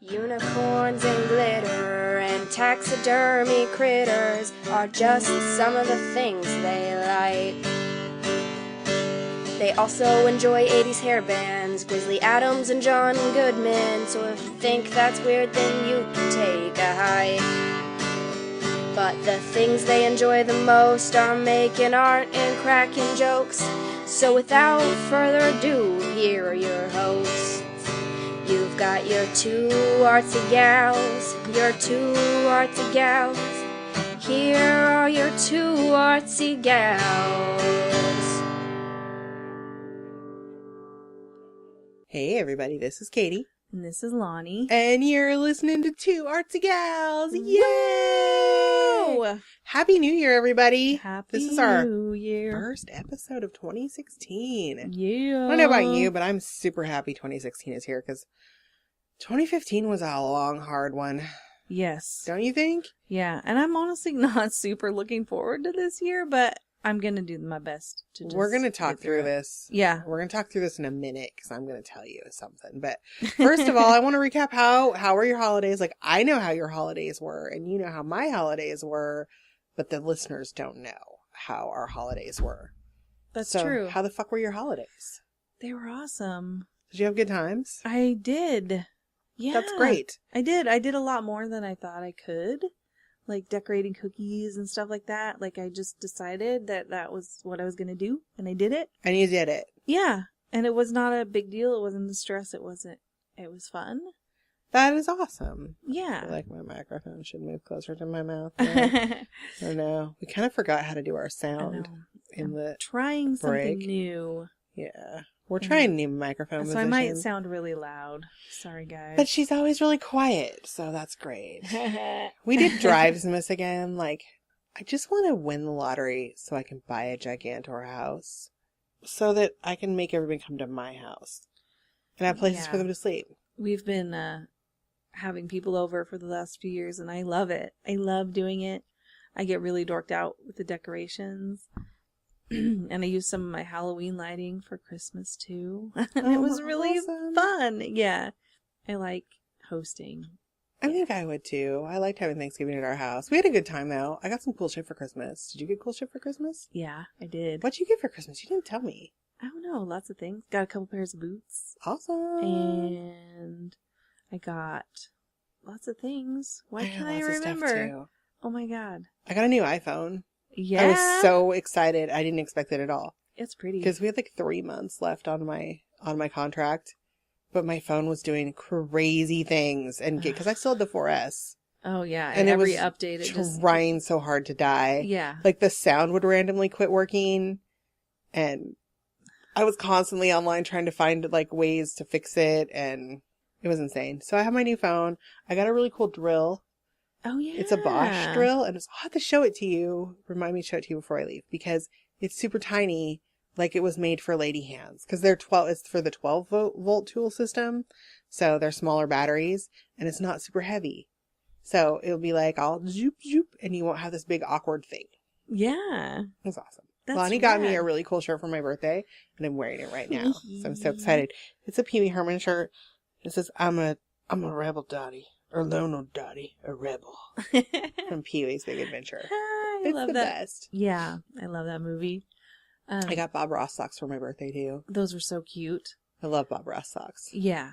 Unicorns and glitter and taxidermy critters are just some of the things they like. They also enjoy 80s hair bands, Grizzly Adams and John Goodman, so if you think that's weird then you can take a hike. But the things they enjoy the most are making art and cracking jokes, so without further ado, here are your hosts. You've got your two artsy gals, your two artsy gals. Here are your two artsy gals. Hey everybody, this is Katie. And this is Lonnie. And you're listening to Two Artsy Gals. Yay! Woo! Happy New Year, everybody. Happy This is our New Year. first episode of 2016. Yeah. I don't know about you, but I'm super happy 2016 is here because 2015 was a long, hard one. Yes. Don't you think? Yeah. And I'm honestly not super looking forward to this year, but I'm going to do my best to just We're going to talk get through it. this. Yeah. We're going to talk through this in a minute because I'm going to tell you something. But first of all, I want to recap how were your holidays? Like, I know how your holidays were and you know how my holidays were, but the listeners don't know how our holidays were. That's So, true. How the fuck were your holidays? They were awesome. Did you have good times? I did. Yeah. That's great. I did. I did a lot more than I thought I could. Like decorating cookies and stuff like that. Like I just decided that was what I was going to do and I did it. And you did it. Yeah. And it was not a big deal. It wasn't the stress. It was fun. That is awesome. I Yeah. feel like my microphone should move closer to my mouth. I don't know. We kind of forgot how to do our sound in the trying something break. new. Yeah. We're trying new microphone So I might positions. sound really loud. Sorry, guys. But she's always really quiet, so that's great. We did Drivesmas again. Like, I just want to win the lottery so I can buy a Gigantor house so that I can make everybody come to my house and have places for Yeah. them to sleep. We've been having people over for the last few years, and I love it. I love doing it. I get really dorked out with the decorations. And I used some of my Halloween lighting for Christmas, too. And it was really awesome. fun. Yeah. I like hosting. I think I would too. I liked having Thanksgiving at our house. We had a good time though. I got some cool shit for Christmas. Did you get cool shit for Christmas? Yeah, I did. What'd you get for Christmas? You didn't tell me. I don't know. Lots of things. Got a couple pairs of boots. Awesome. And I got lots of things. Why got can't I lots of stuff, remember? too. Oh my god. I got a new iPhone. Yeah. I was so excited. I didn't expect it at all. It's pretty. Because we had like 3 months left on my contract, but my phone was doing crazy things, and because I still had the 4S, Oh yeah. and And it every was update it just trying so hard to die. Yeah. Like the sound would randomly quit working, and I was constantly online trying to find like ways to fix it, and it was insane. So I have my new phone. I got a really cool drill. Oh yeah. It's a Bosch drill, and I'll have to show it to you. Remind me to show it to you before I leave, because it's super tiny, like it was made for lady hands. Because it's for the 12-volt tool system, so they're smaller batteries, and it's not super heavy. So it'll be like all zoop zoop, and you won't have this big awkward thing. Yeah. It's awesome. That's Lonnie got me rad. a really cool shirt for my birthday, and I'm wearing it right now. So I'm so excited. It's a Pee Wee Herman shirt. It says, I'm a rebel daddy. Or Lono Daddy, a rebel. From Pee Wee's Big Adventure. I It's love the that. best. Yeah, I love that movie. I got Bob Ross socks for my birthday too. Those were so cute. I love Bob Ross socks. Yeah.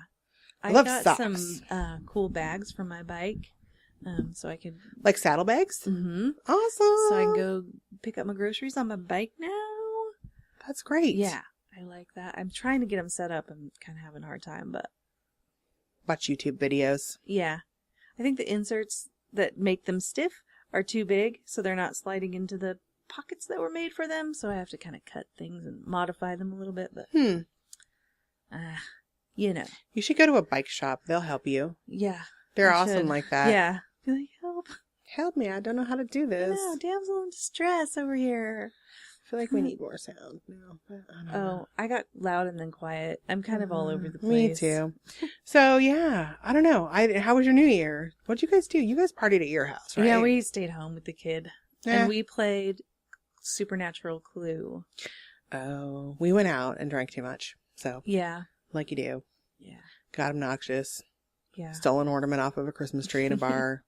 I love got socks. some cool bags for my bike. So I could Like saddlebags? awesome. Awesome. So I can go pick up my groceries on my bike now. That's great. Yeah. I like that. I'm trying to get them set up. I'm kind of having a hard time, but Watch YouTube videos. yeah. I think the inserts that make them stiff are too big, so they're not sliding into the pockets that were made for them, so I have to kind of cut things and modify them a little bit, but you know. You should go to a bike shop. They'll help you. Yeah. They're I awesome should. like that. Yeah. Be like, help. Help me. I don't know how to do this. No, damsel in distress over here. I feel like we need more sound now. But I don't know. Oh, I got loud and then quiet. I'm kind of all over the Me place. too. So yeah, I don't know. How was your New Year? What'd you guys do? You guys partied at your house, right? Yeah, we stayed home with the kid. Yeah. And we played Supernatural Clue. Oh, we went out and drank too much. So Yeah. like you do, Yeah. got obnoxious. Yeah. Stole an ornament off of a Christmas tree in a bar.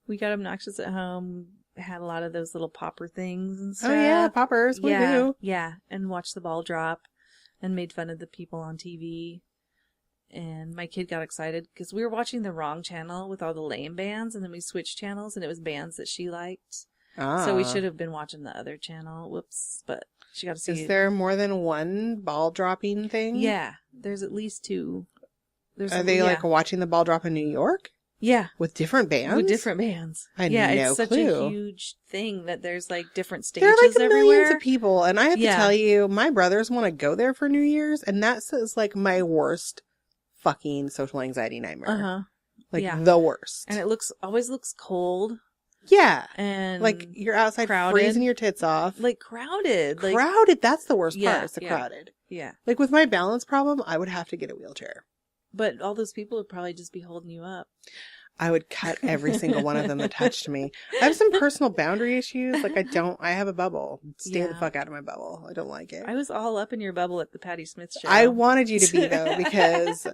We got obnoxious at home. Had a lot of those little popper things and stuff. Oh yeah, poppers. Yeah, Woohoo. yeah, and watched the ball drop, and made fun of the people on TV. And my kid got excited because we were watching the wrong channel with all the lame bands, and then we switched channels, and it was bands that she liked. So we should have been watching the other channel. Whoops! But she got to see. Is there more than one ball dropping thing? Yeah, there's at least two. Are they like watching the ball drop in New York? Yeah. With different bands? With different bands. I had yeah, no it's such clue. a huge thing that there's like different stages There are like everywhere. millions of people, and I have to tell you, my brothers want to go there for New Year's, and that's like my worst fucking social anxiety nightmare. Uh-huh. Like the worst. And it always looks cold. Yeah. And like you're outside crowded. freezing your tits off. Like crowded. Crowded, that's the worst part. Yeah, It's the yeah. crowded. Yeah. Like with my balance problem, I would have to get a wheelchair. But all those people would probably just be holding you up. I would cut every single one of them that touched me. I have some personal boundary issues. Like I have a bubble. Stay the fuck out of my bubble. I don't like it. I was all up in your bubble at the Patti Smith show. I wanted you to be though, because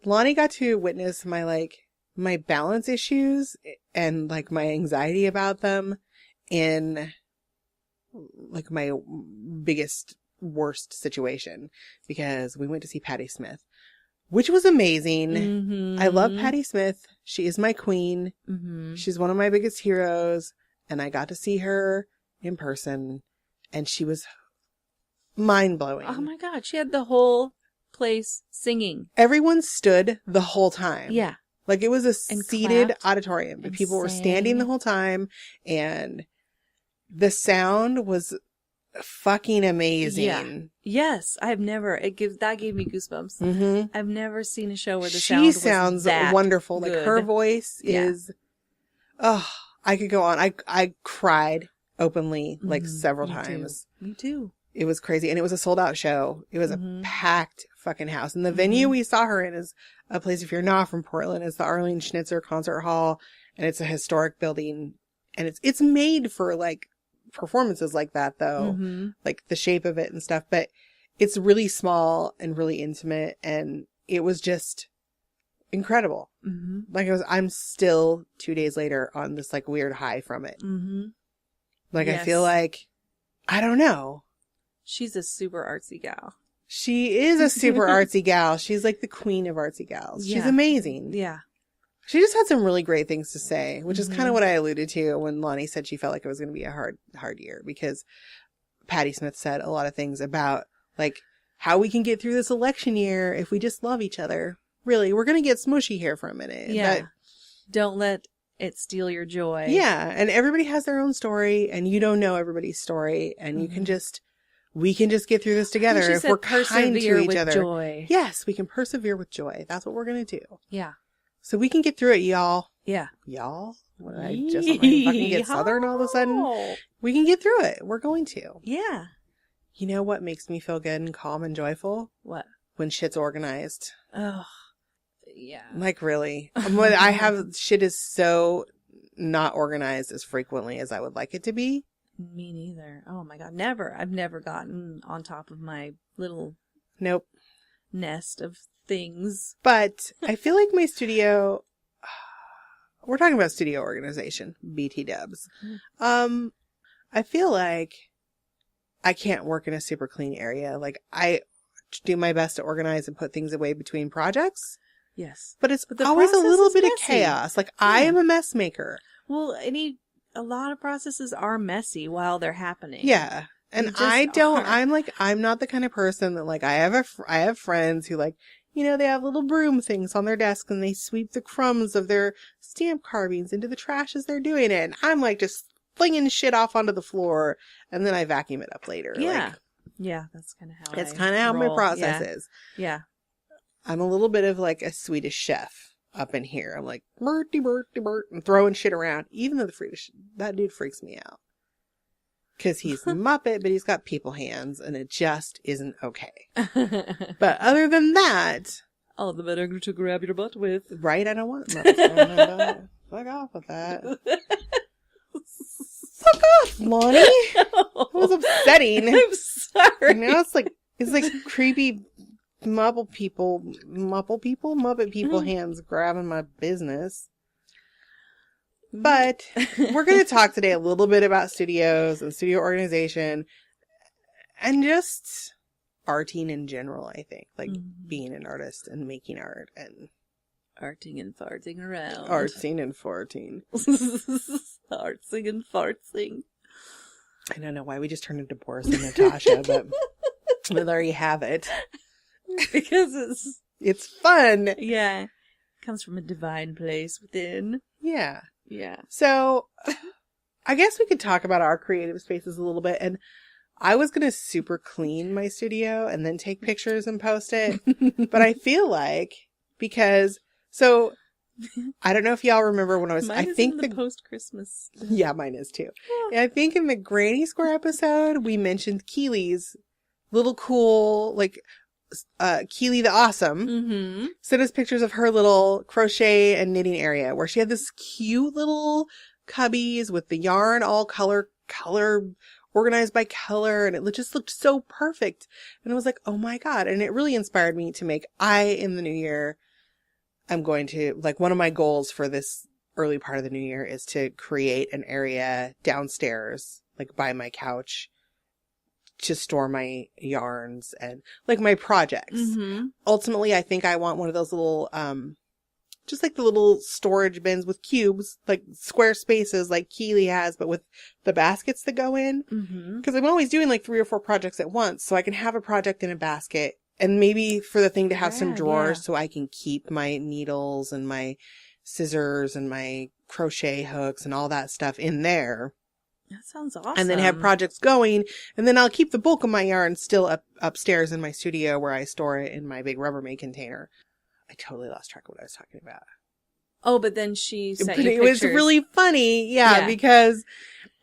Lonnie got to witness my balance issues and like my anxiety about them in like my biggest worst situation, because we went to see Patti Smith, which was amazing. Mm-hmm. I love Patti Smith. She is my queen. Mm-hmm. She's one of my biggest heroes. And I got to see her in person, and she was mind blowing. Oh my God. She had the whole place singing. Everyone stood the whole time. Yeah. Like it was a And seated clapped auditorium, but and people were sang. standing the whole time, and the sound was fucking amazing. Yeah. Yes. That gave me goosebumps. Mm-hmm. I've never seen a show where the She sound was sounds that wonderful. Like good. her voice Yeah. is, oh, I could go on. I cried openly like several Me times. Too. Me too. It was crazy. And it was a sold out show. It was Mhm. a packed fucking house. And the venue we saw her in is a place, if you're not from Portland, it's the Arlene Schnitzer Concert Hall. And it's a historic building. And it's made for like performances like that though. Mm-hmm. Like the shape of it and stuff. But it's really small and really intimate. And it was just incredible. Mm-hmm. Like I'm still 2 days later on this like weird high from it. Mm-hmm. Like I Yes. feel like, I don't know. She's a super artsy gal. She is a super artsy gal. She's like the queen of artsy gals. She's Yeah. amazing. Yeah. She just had some really great things to say, which is kind Mhm. of what I alluded to when Lonnie said she felt like it was going to be a hard year, because Patti Smith said a lot of things about like how we can get through this election year if we just love each other. Really, we're going to get smushy here for a minute. Yeah. But Don't let it steal your joy. yeah, and everybody has their own story, and you don't know everybody's story, and we can just get through this together She if said we're kind persevere to each with other. joy. Yes, we can persevere with joy. That's what we're gonna do. Yeah. So we can get through it, y'all. Yeah. Y'all? What, I just want to fucking get southern all of a sudden? We can get through it. We're going to. Yeah. You know what makes me feel good and calm and joyful? What? When shit's organized. Oh. Yeah. Like really. When I have shit is so not organized as frequently as I would like it to be. Me neither. Oh my God. Never. I've never gotten on top of my little Nope. nest of things. But I feel like my studio, we're talking about studio organization, BT dubs. I feel like I can't work in a super clean area. Like I do my best to organize and put things away between projects, Yes. but it's the always a process little is bit of messy. chaos. Like I am a mess maker. Well, a lot of processes are messy while they're happening. Yeah. And They just I'm not the kind of person that like, I have friends who like, you know, they have little broom things on their desk and they sweep the crumbs of their stamp carvings into the trash as they're doing it. And I'm like just flinging shit off onto the floor and then I vacuum it up later. Yeah. Like, Yeah. That's kind of how it's kind of how my roll. process Yeah. is. Yeah. I'm a little bit of like a Swedish chef up in here. I'm like, Bertie, and throwing shit around. Even though that dude freaks me out. Because he's a Muppet, but he's got people hands, and it just isn't okay. But other than that, all the better to grab your butt with. right? I don't want Muppets. Fuck off with that. Fuck off, Lonnie. That was upsetting. I'm sorry. Now it's like creepy Muppet people hands grabbing my business. But we're going to talk today a little bit about studios and studio organization and just arting in general, I think. Like being an artist and making art and arting and farting around. Arting and farting. Artsing and fartsing. I don't know why we just turned into Boris and Natasha, but there you have it. Because it's fun. Yeah. It comes from a divine place within. Yeah. Yeah. So I guess we could talk about our creative spaces a little bit. And I was going to super clean my studio and then take pictures and post it. But I feel like so I don't know if y'all remember when I think the post-Christmas. Yeah, mine is too. I think in the Granny Square episode, we mentioned Keely's little cool, like, Keely the Awesome sent us pictures of her little crochet and knitting area where she had this cute little cubbies with the yarn all color organized by color, and it just looked so perfect. And I was like, oh my God. And it really inspired me to in the new year, I'm going to, like, one of my goals for this early part of the new year is to create an area downstairs, like by my couch, to store my yarns and like my projects. Ultimately, I think I want one of those little, just like the little storage bins with cubes, like square spaces like Keely has, but with the baskets that go in. Because I'm always doing like 3 or 4 projects at once. So I can have a project in a basket and maybe for the thing to have some drawers so I can keep my needles and my scissors and my crochet hooks and all that stuff in there. That sounds awesome. And then have projects going. And then I'll keep the bulk of my yarn still upstairs in my studio where I store it in my big Rubbermaid container. I totally lost track of what I was talking about. Oh, but then she sent But you it pictures. was really funny. Yeah, because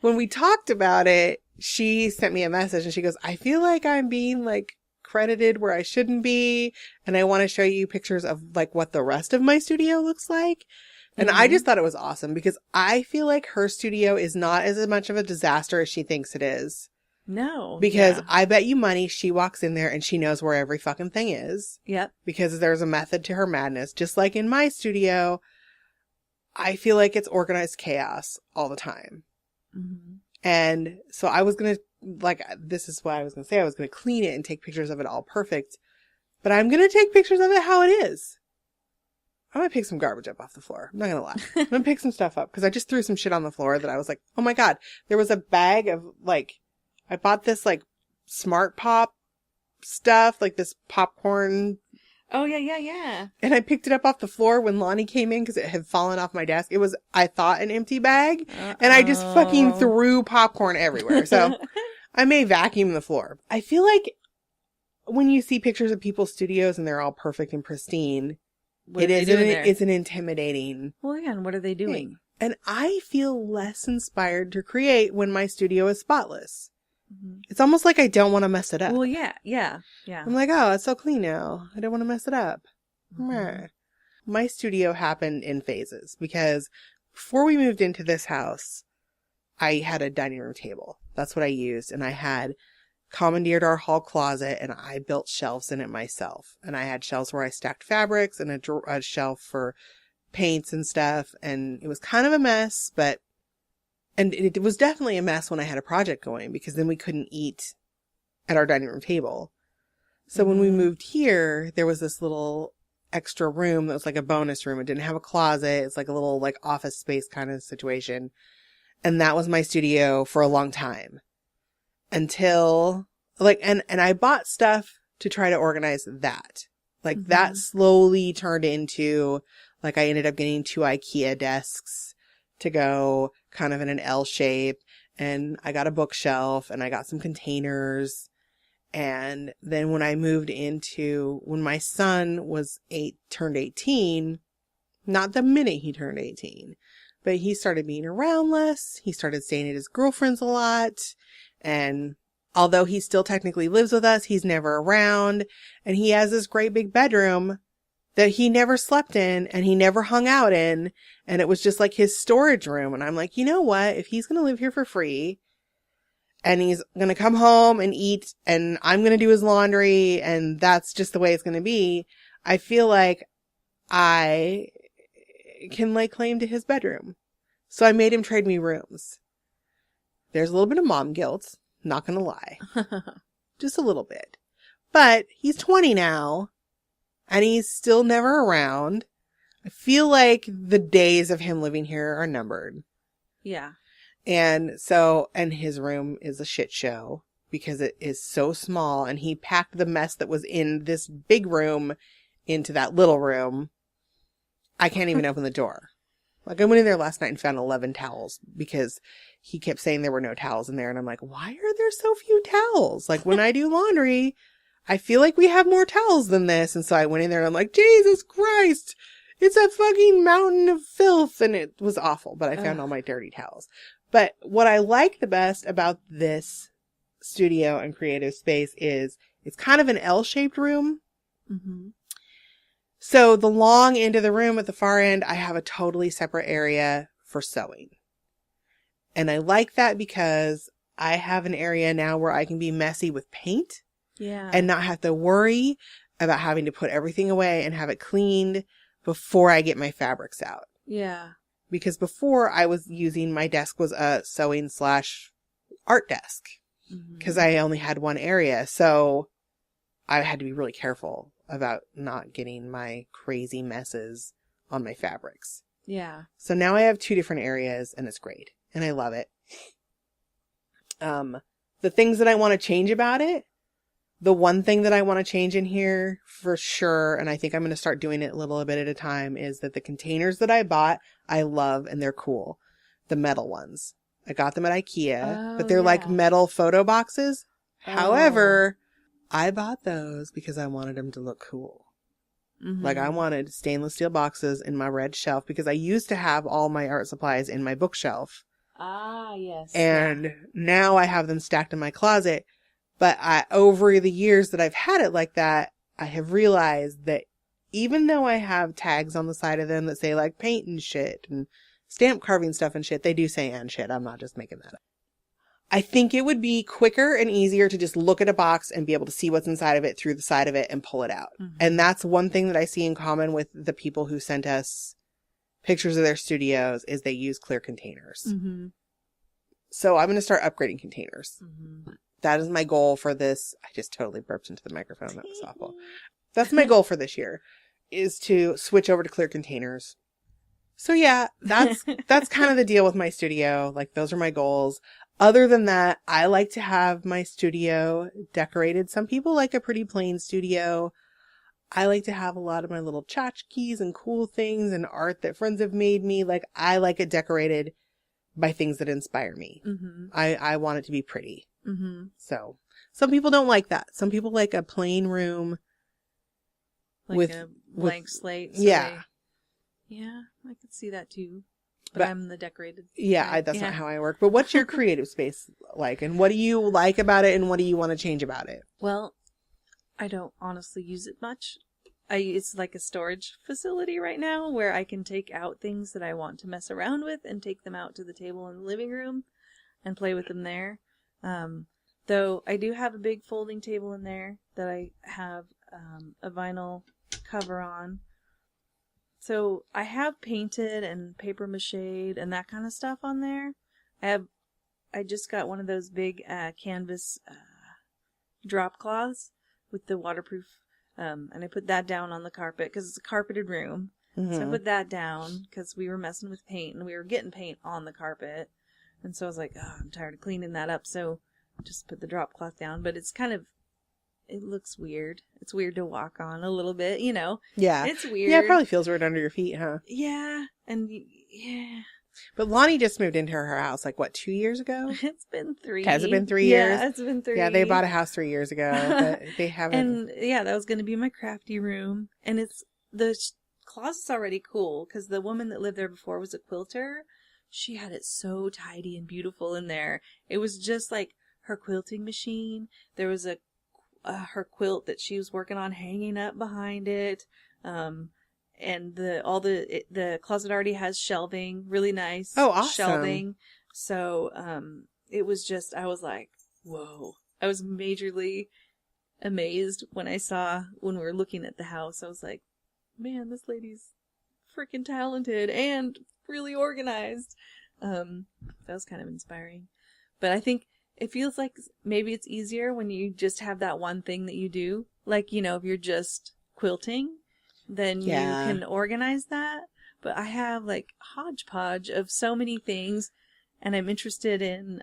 when we talked about it, she sent me a message and she goes, I feel like I'm being like credited where I shouldn't be. And I want to show you pictures of like what the rest of my studio looks like. And I just thought it was awesome because I feel like her studio is not as much of a disaster as she thinks it is. No. Because I bet you money she walks in there and she knows where every fucking thing is. Yep. Because there's a method to her madness. Just like in my studio, I feel like it's organized chaos all the time. And so I was going to, like, this is what I was going to say. I was going to clean it and take pictures of it all perfect. But I'm going to take pictures of it how it is. I'm going to pick some garbage up off the floor. I'm not going to lie. I'm going to pick some stuff up because I just threw some shit on the floor that I was like, oh my God. There was a bag of like, I bought this like Smart Pop stuff, like this popcorn. Oh, yeah. And I picked it up off the floor when Lonnie came in because it had fallen off my desk. It was, I thought, an empty bag. And I just fucking threw popcorn everywhere. So I may vacuum the floor. I feel like when you see pictures of people's studios and they're all perfect and pristine, it's an intimidating. Well, yeah, and what are they doing? Thing. And I feel less inspired to create when my studio is spotless. It's almost like I don't want to mess it up. Well, yeah. I'm like, oh, it's so clean now. I don't want to mess it up. My studio happened in phases because before we moved into this house, I had a dining room table. That's what I used. And I had commandeered our hall closet and I built shelves in it myself. And I had shelves where I stacked fabrics and a shelf for paints and stuff. And it was kind of a mess, and it was definitely a mess when I had a project going because then we couldn't eat at our dining room table. So when we moved here, there was this little extra room that was like a bonus room. It didn't have a closet. It's like a little like office space kind of situation. And that was my studio for a long time until like, and I bought stuff to try to organize that. Like that slowly turned into like, I ended up getting 2 IKEA desks to go kind of in an L shape. And I got a bookshelf and I got some containers. And then when I moved when my son turned 18, not the minute he turned 18, but he started being around less. He started staying at his girlfriend's a lot. And although he still technically lives with us, he's never around. And he has this great big bedroom that he never slept in and he never hung out in. And it was just like his storage room. And I'm like, you know what? If he's going to live here for free and he's going to come home and eat, and I'm going to do his laundry, and that's just the way it's going to be. I feel like I can lay claim to his bedroom. So I made him trade me rooms. There's a little bit of mom guilt, not going to lie. Just a little bit. But he's 20 now, and he's still never around. I feel like the days of him living here are numbered. Yeah. And his room is a shit show because it is so small, and he packed the mess that was in this big room into that little room. I can't even open the door. Like, I went in there last night and found 11 towels because he kept saying there were no towels in there. And I'm like, why are there so few towels? Like, when I do laundry, I feel like we have more towels than this. And so I went in there and I'm like, Jesus Christ, it's a fucking mountain of filth. And it was awful, but I found all my dirty towels. But what I like the best about this studio and creative space is it's kind of an L-shaped room. Mm-hmm. So the long end of the room at the far end, I have a totally separate area for sewing. And I like that because I have an area now where I can be messy with paint. Yeah. And not have to worry about having to put everything away and have it cleaned before I get my fabrics out. Yeah. Because before I was using, my desk was a sewing / art desk. Because I only had one area. So I had to be really careful about not getting my crazy messes on my fabrics. Yeah. So now I have 2 different areas, and it's great. And I love it. The things that I want to change about it, the one thing that I want to change in here for sure, and I think I'm going to start doing it a little bit at a time, is that the containers that I bought, I love and they're cool. The metal ones. I got them at IKEA, but they're like metal photo boxes. However, I bought those because I wanted them to look cool. Mm-hmm. Like, I wanted stainless steel boxes in my red shelf because I used to have all my art supplies in my bookshelf. Ah, yes. And now I have them stacked in my closet. But over the years that I've had it like that, I have realized that even though I have tags on the side of them that say like paint and shit and stamp carving stuff and shit, they do say and shit. I'm not just making that up. I think it would be quicker and easier to just look at a box and be able to see what's inside of it through the side of it and pull it out. Mm-hmm. And that's one thing that I see in common with the people who sent us pictures of their studios is they use clear containers. Mm-hmm. So I'm going to start upgrading containers. Mm-hmm. That is my goal for this. I just totally burped into the microphone. That was awful. That's my goal for this year, is to switch over to clear containers. So yeah, that's kind of the deal with my studio. Like, those are my goals. Other than that, I like to have my studio decorated. Some people like a pretty plain studio. I like to have a lot of my little tchotchkes and cool things and art that friends have made me. Like, I like it decorated by things that inspire me. Mm-hmm. I want it to be pretty. Mm-hmm. So some people don't like that. Some people like a plain room. Like with a blank slate. Yeah. Yeah, I could see that too. But I'm the decorated. Yeah, that's not how I work. But what's your creative space like? And what do you like about it? And what do you want to change about it? Well, I don't honestly use it much. It's like a storage facility right now where I can take out things that I want to mess around with and take them out to the table in the living room and play with them there. Though I do have a big folding table in there that I have a vinyl cover on. So I have painted and paper mache'd and that kind of stuff on there. I just got one of those big canvas drop cloths with the waterproof, and I put that down on the carpet because it's a carpeted room. Mm-hmm. So I put that down because we were messing with paint and we were getting paint on the carpet. And so I was like, oh, I'm tired of cleaning that up. So I just put the drop cloth down, but it's kind of, it looks weird. It's weird to walk on a little bit, you know? Yeah. It's weird. Yeah, it probably feels weird under your feet, huh? Yeah. And yeah. But Lonnie just moved into her house, like, what, 2 years ago? It's been 3. Has it been 3 years? Yeah, it's been 3. Yeah, they bought a house 3 years ago, but they haven't. And yeah, that was going to be my crafty room. And the closet's already cool because the woman that lived there before was a quilter. She had it so tidy and beautiful in there. It was just like her quilting machine. There was her quilt that she was working on hanging up behind it. And the closet already has shelving, really nice. Oh, awesome. Shelving. So, it was just, I was like, whoa. I was majorly amazed when we were looking at the house. I was like, man, this lady's freaking talented and really organized. That was kind of inspiring. But I think it feels like maybe it's easier when you just have that one thing that you do. Like, you know, if you're just quilting, then you can organize that. But I have like hodgepodge of so many things, and I'm interested in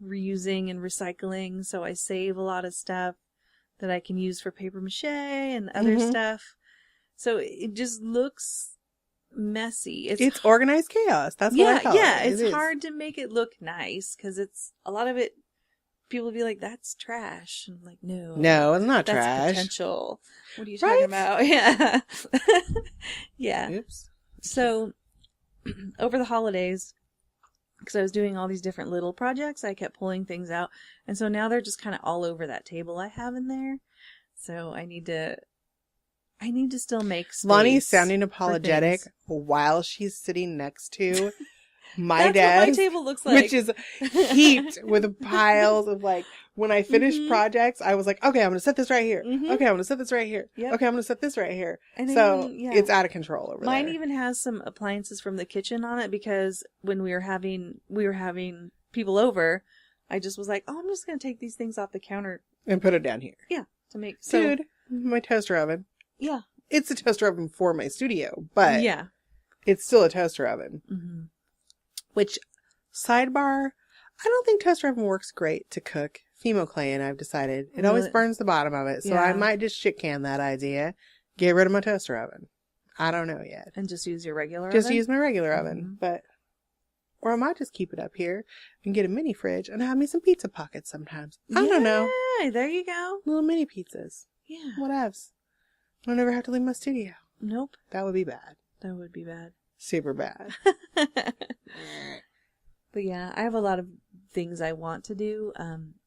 reusing and recycling, so I save a lot of stuff that I can use for paper mache and other stuff. So it just looks messy. It's organized chaos. That's what I call it. Yeah, it's hard to make it look nice because it's a lot of it. People will be like, "That's trash," and I'm like, "No, it's not that's trash. Potential. What are you talking about?" Yeah, yeah. Oops. So over the holidays, because I was doing all these different little projects, I kept pulling things out, and so now they're just kind of all over that table I have in there. So I need to still make space. Lonnie's sounding apologetic while she's sitting next to my That's desk. what my table looks like. Which is heaped with piles of like, when I finish projects, I was like, okay, I'm going to set this right here. Okay, I'm going to set this right here. Yep. Okay, I'm going to set this right here. And so even, it's out of control over there. Mine even has some appliances from the kitchen on it because when we were having people over, I just was like, oh, I'm just going to take these things off the counter. And put it down here. Yeah. To make Dude, my toaster oven. Yeah. It's a toaster oven for my studio, but yeah, it's still a toaster oven. Mm-hmm. Which, sidebar, I don't think toaster oven works great to cook Fimo clay in, I've decided. It always burns the bottom of it, so I might just shit can that idea. Get rid of my toaster oven. I don't know yet. And just use your regular Just oven? use my regular oven, or I might just keep it up here and get a mini fridge and have me some pizza pockets sometimes. I don't know. Yeah, there you go. Little mini pizzas. Yeah. Whatevs. I'll never have to leave my studio. Nope. That would be bad. That would be bad. Super bad. But yeah, I have a lot of things I want to do.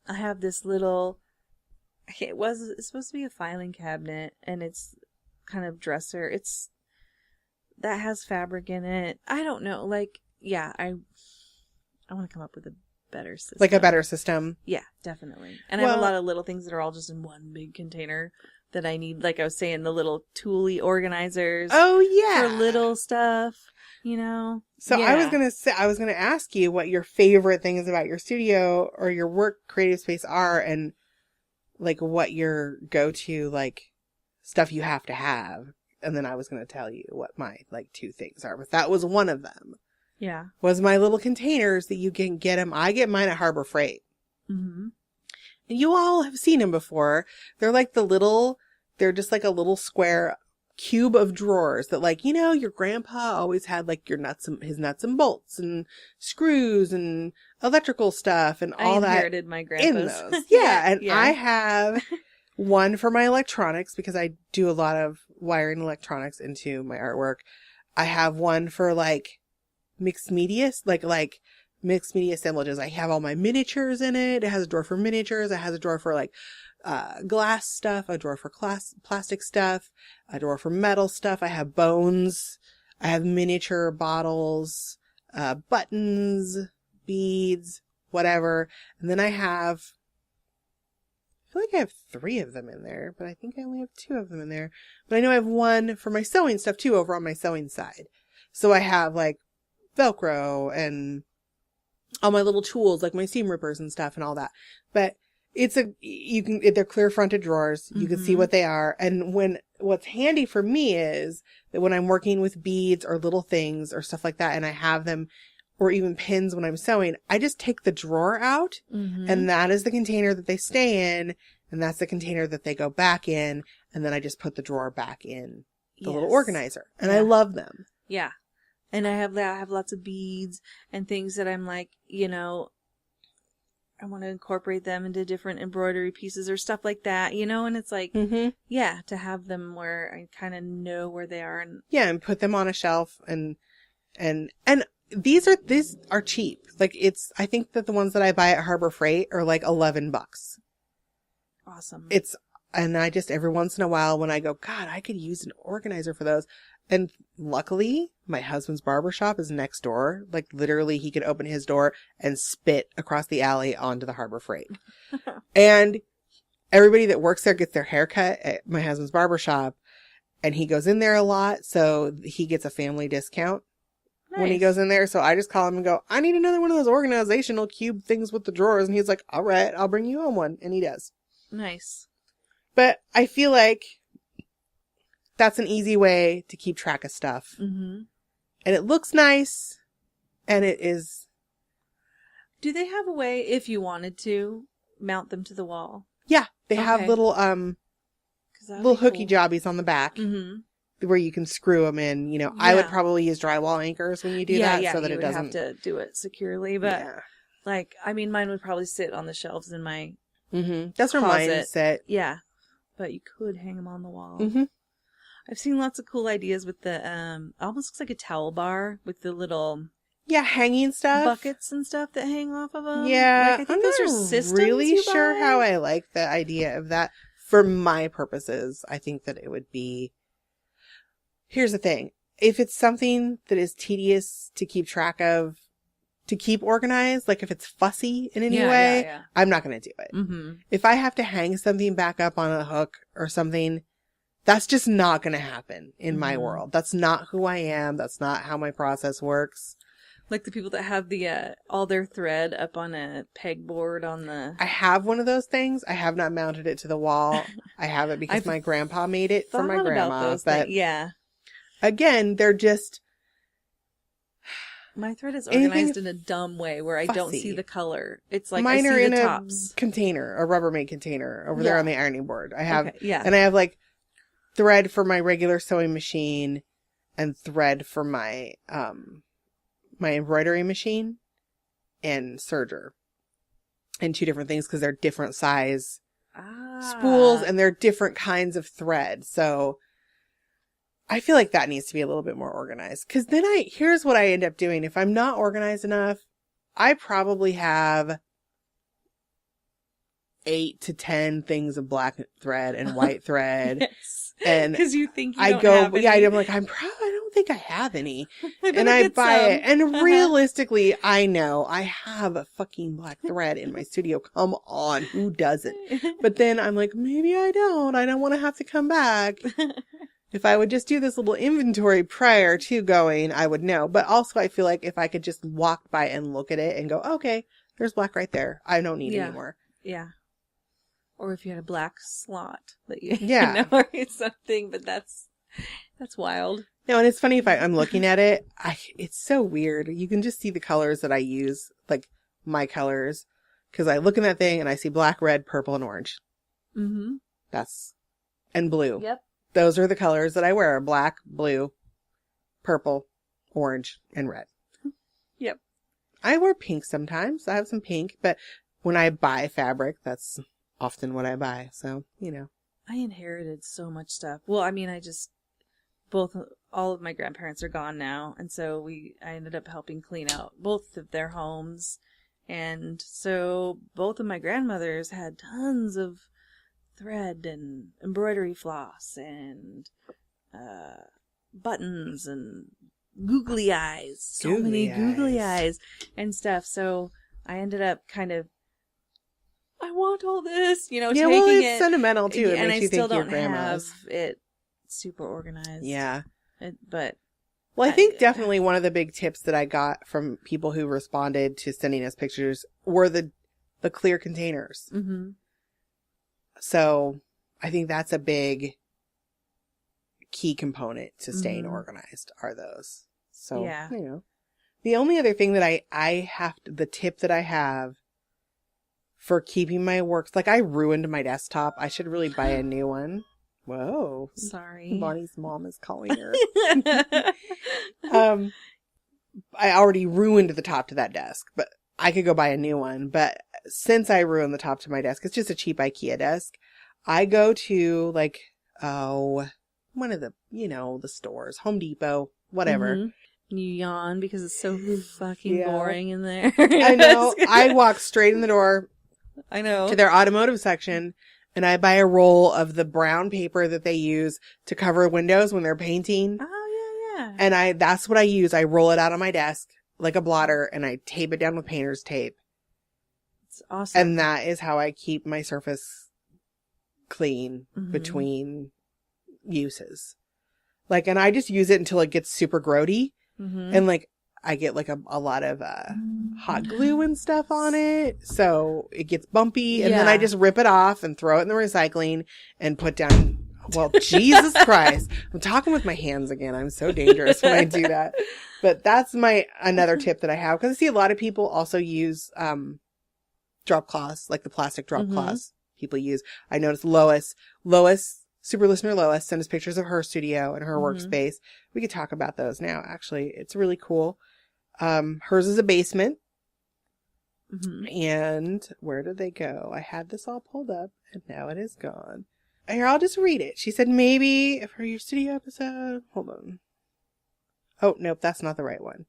I have this little, it's supposed to be a filing cabinet, and it's kind of dresser. That has fabric in it. I don't know. Like, yeah, I want to come up with a better system. Like a better system. Yeah, definitely. And I have a lot of little things that are all just in one big container that I need. Like I was saying, the little tooly organizers. Oh, yeah. For little stuff, you know. So I was going to ask you what your favorite things about your studio or your work creative space are, and like what your go-to like stuff you have to have. And then I was going to tell you what my like 2 things are, but that was one of them. Yeah. Was my little containers that you can get them. I get mine at Harbor Freight. Mm-hmm. And you all have seen them before. They're they're just like a little square cube of drawers that, like, you know, your grandpa always had like his nuts and bolts and screws and electrical stuff and all that. I inherited my grandpa's. In those. Yeah. And I have one for my electronics because I do a lot of wiring electronics into my artwork. I have one for like mixed media, like mixed media assemblages. I have all my miniatures in it. It has a drawer for miniatures. It has a drawer for like glass stuff, a drawer for plastic stuff, a drawer for metal stuff. I have bones. I have miniature bottles, buttons, beads, whatever. And then I feel like I have 3 of them in there, but I think I only have 2 of them in there. But I know I have one for my sewing stuff too over on my sewing side. So I have like Velcro and all my little tools, like my seam rippers and stuff and all that. But they're clear fronted drawers. You can see what they are. And what's handy for me is that when I'm working with beads or little things or stuff like that, and I have them, or even pins when I'm sewing, I just take the drawer out, and that is the container that they stay in, and that's the container that they go back in, and then I just put the drawer back in the little organizer. And I love them. Yeah. And I have lots of beads and things that I'm like, you know, I want to incorporate them into different embroidery pieces or stuff like that, you know, and it's like, yeah, to have them where I kind of know where they are. And put them on a shelf and these are cheap. Like I think that the ones that I buy at Harbor Freight are like $11. Awesome. And I just, every once in a while when I go, God, I could use an organizer for those, And luckily, my husband's barber shop is next door. Like, literally, he could open his door and spit across the alley onto the Harbor Freight. And everybody that works there gets their hair cut at my husband's barber shop. And he goes in there a lot, so he gets a family discount when he Nice. goes in there. So I just call him and go, I need another one of those organizational cube things with the drawers. And he's like, all right, I'll bring you home one. And he does. Nice. But I feel like that's an easy way to keep track of stuff. Mm-hmm. And it looks nice. And it is. Do they have a way, if you wanted to, mount them to the wall? Yeah. They have Okay. little, 'Cause that would little be hooky cool. jobbies on the back Mm-hmm. where you can screw them in. You know, I would Yeah. probably use drywall anchors when you do that so that you it would doesn't. have to do it securely, but Yeah. like, I mean, mine would probably sit on the shelves in my That's where mine closet. sit. yeah, but you could hang them on the wall. Mm-hmm. I've seen lots of cool ideas with the almost looks like a towel bar with the little Yeah, hanging stuff. buckets and stuff that hang off of them. Yeah, like, I think I'm those are not systems really you sure buy. how I like the idea of that for my purposes. I think that it would be. Here's the thing: if it's something that is tedious to keep track of, to keep organized, like if it's fussy in any way, Yeah. I'm not going to do it. Mm-hmm. If I have to hang something back up on a hook or something, that's just not going to happen in my Mhm. world. That's not who I am. That's not how my process works. Like the people that have the all their thread up on a pegboard on the. I have one of those things. I have not mounted it to the wall. I have it because I've my grandpa made it for my thought grandma. about those But things. Yeah, again, they're just my thread is Anything organized in a dumb way where I don't fussy. see the color. It's like mine I are see in the a tops. container, a Rubbermaid container over there Yeah. on the ironing board. I have, Okay, yeah. and I have like thread for my regular sewing machine and thread for my, my embroidery machine and serger, and two different things because they're different size spools and they're different kinds of thread. So I feel like that needs to be a little bit more organized, because then here's what I end up doing. If I'm not organized enough, I probably have 8 to 10 things of black thread and white thread. Yes. And because you think you I don't go, have any. I'm like, I don't think I have any. better And I get buy some. it. And Uh-huh. realistically, I know I have a fucking black thread in my studio. Come on. Who doesn't? But then I'm like, maybe I don't. I don't want to have to come back. If I would just do this little inventory prior to going, I would know. But also I feel like if I could just walk by and look at it and go, okay, there's black right there. I don't need Yeah. any more. Yeah. Or if you had a black slot that you Yeah. know, or something, but that's wild. No, and it's funny if I'm looking at it, it's so weird. You can just see the colors that I use, like my colors, because I look in that thing and I see black, red, purple, and orange. Mm-hmm. And blue. Yep. Those are the colors that I wear: black, blue, purple, orange, and red. Yep. I wear pink sometimes. I have some pink, but when I buy fabric, that's often what I buy. So, you know. I inherited so much stuff. Well, I mean, all of my grandparents are gone now, and so I ended up helping clean out both of their homes, and so both of my grandmothers had tons of thread and embroidery floss and buttons and googly eyes, so many googly eyes and stuff. So I ended up kind of, I want all this, Yeah, taking well, it's it. sentimental too. It and makes I you still think your don't have grandma's. it super organized. Yeah. But Well, I think definitely one of the big tips that I got from people who responded to sending us pictures were the clear containers. mm-hmm. So I think that's a big key component to staying Mhm. organized are those. So, Yeah. the only other thing that the tip that I have for keeping my works, like I ruined my desktop. I should really buy a new one. Whoa. Sorry. Bonnie's mom is calling her. I already ruined the top to that desk, but I could go buy a new one. But since I ruined the top to my desk, it's just a cheap IKEA desk. I go to one of the, the stores, Home Depot, whatever. Mhm. You yawn because it's so fucking Yeah. boring in there. I know. I walk straight in the door I know. to their automotive section and I buy a roll of the brown paper that they use to cover windows when they're painting. Oh Yeah. And that's what I use. I roll it out on my desk like a blotter and I tape it down with painter's tape. It's awesome. And that is how I keep my surface clean Mhm. between uses. Like, and I just use it until it gets super grody. Mhm. And like, I get like a lot of hot glue and stuff on it. So it gets bumpy. And then I Yeah. just rip it off and throw it in the recycling and put down, well, Jesus Christ. I'm talking with my hands again. I'm so dangerous when I do that. But that's another tip that I have. Because I see a lot of people also use drop cloths, like the plastic drop Mhm. cloths people use. I noticed super listener Lois sent us pictures of her studio and her Mhm. workspace. We could talk about those now. Actually, it's really cool. Hers is a basement. Mhm. And where did they go? I had this all pulled up and now it is gone. Here, I'll just read it. She said, maybe for your studio episode. Hold on. Oh, nope, that's not the right one.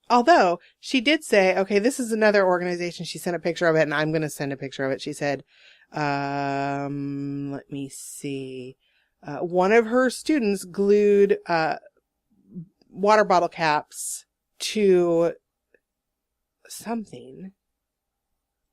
Although she did say, okay, this is another organization. She sent a picture of it and I'm going to send a picture of it. She said, let me see. One of her students glued, water bottle caps to something.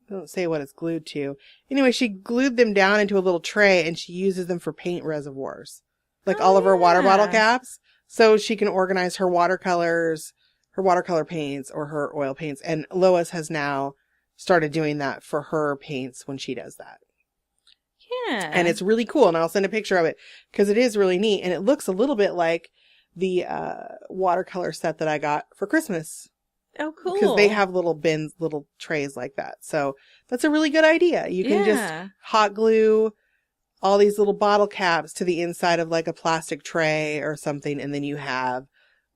Don't say what it's glued to. Anyway, she glued them down into a little tray and she uses them for paint reservoirs. Like all of her water bottle caps. So she can organize her watercolors, her watercolor paints or her oil paints. And Lois has now started doing that for her paints when she does that. Yeah. And it's really cool. And I'll send a picture of it because it is really neat. And it looks a little bit like the watercolor set that I got for Christmas. Oh, cool. Because they have little bins, little trays like that. So that's a really good idea. You can just hot glue all these little bottle caps to the inside of like a plastic tray or something. And then you have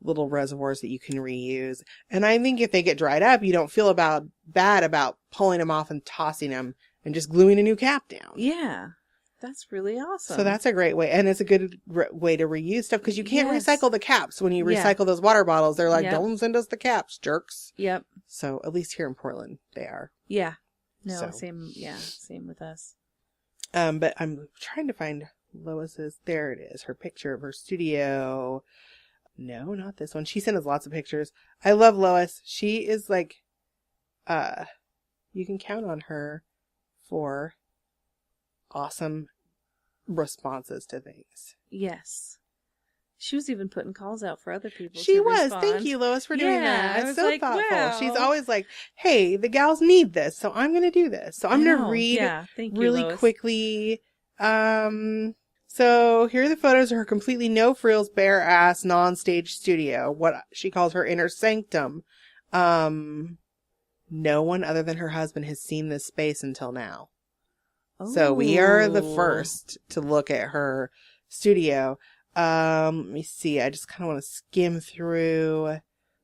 little reservoirs that you can reuse. And I think if they get dried up, you don't feel bad about pulling them off and tossing them and just gluing a new cap down. Yeah. That's really awesome. So that's a great way. And it's a good way to reuse stuff because you can't recycle the caps. When you recycle those water bottles, they're like, don't send us the caps, jerks. Yep. So at least here in Portland, they are. Yeah. No, So. same. Yeah. Same with us. But I'm trying to find Lois's. There it is. Her picture of her studio. No, not this one. She sent us lots of pictures. I love Lois. She is like, you can count on her for awesome responses to things. Yes. She was even putting calls out for other people. She to was. respond. Thank you, Lois, for doing that. I That's was so like, thoughtful. wow. She's always like, hey, the gals need this, so I'm going to do this. So I'm going to read Thank you, really Lois. quickly. So here are the photos of her completely no frills, bare ass, non-stage studio. What she calls her inner sanctum. No one other than her husband has seen this space until now. So we are the first to look at her studio. Let me see. I just kind of want to skim through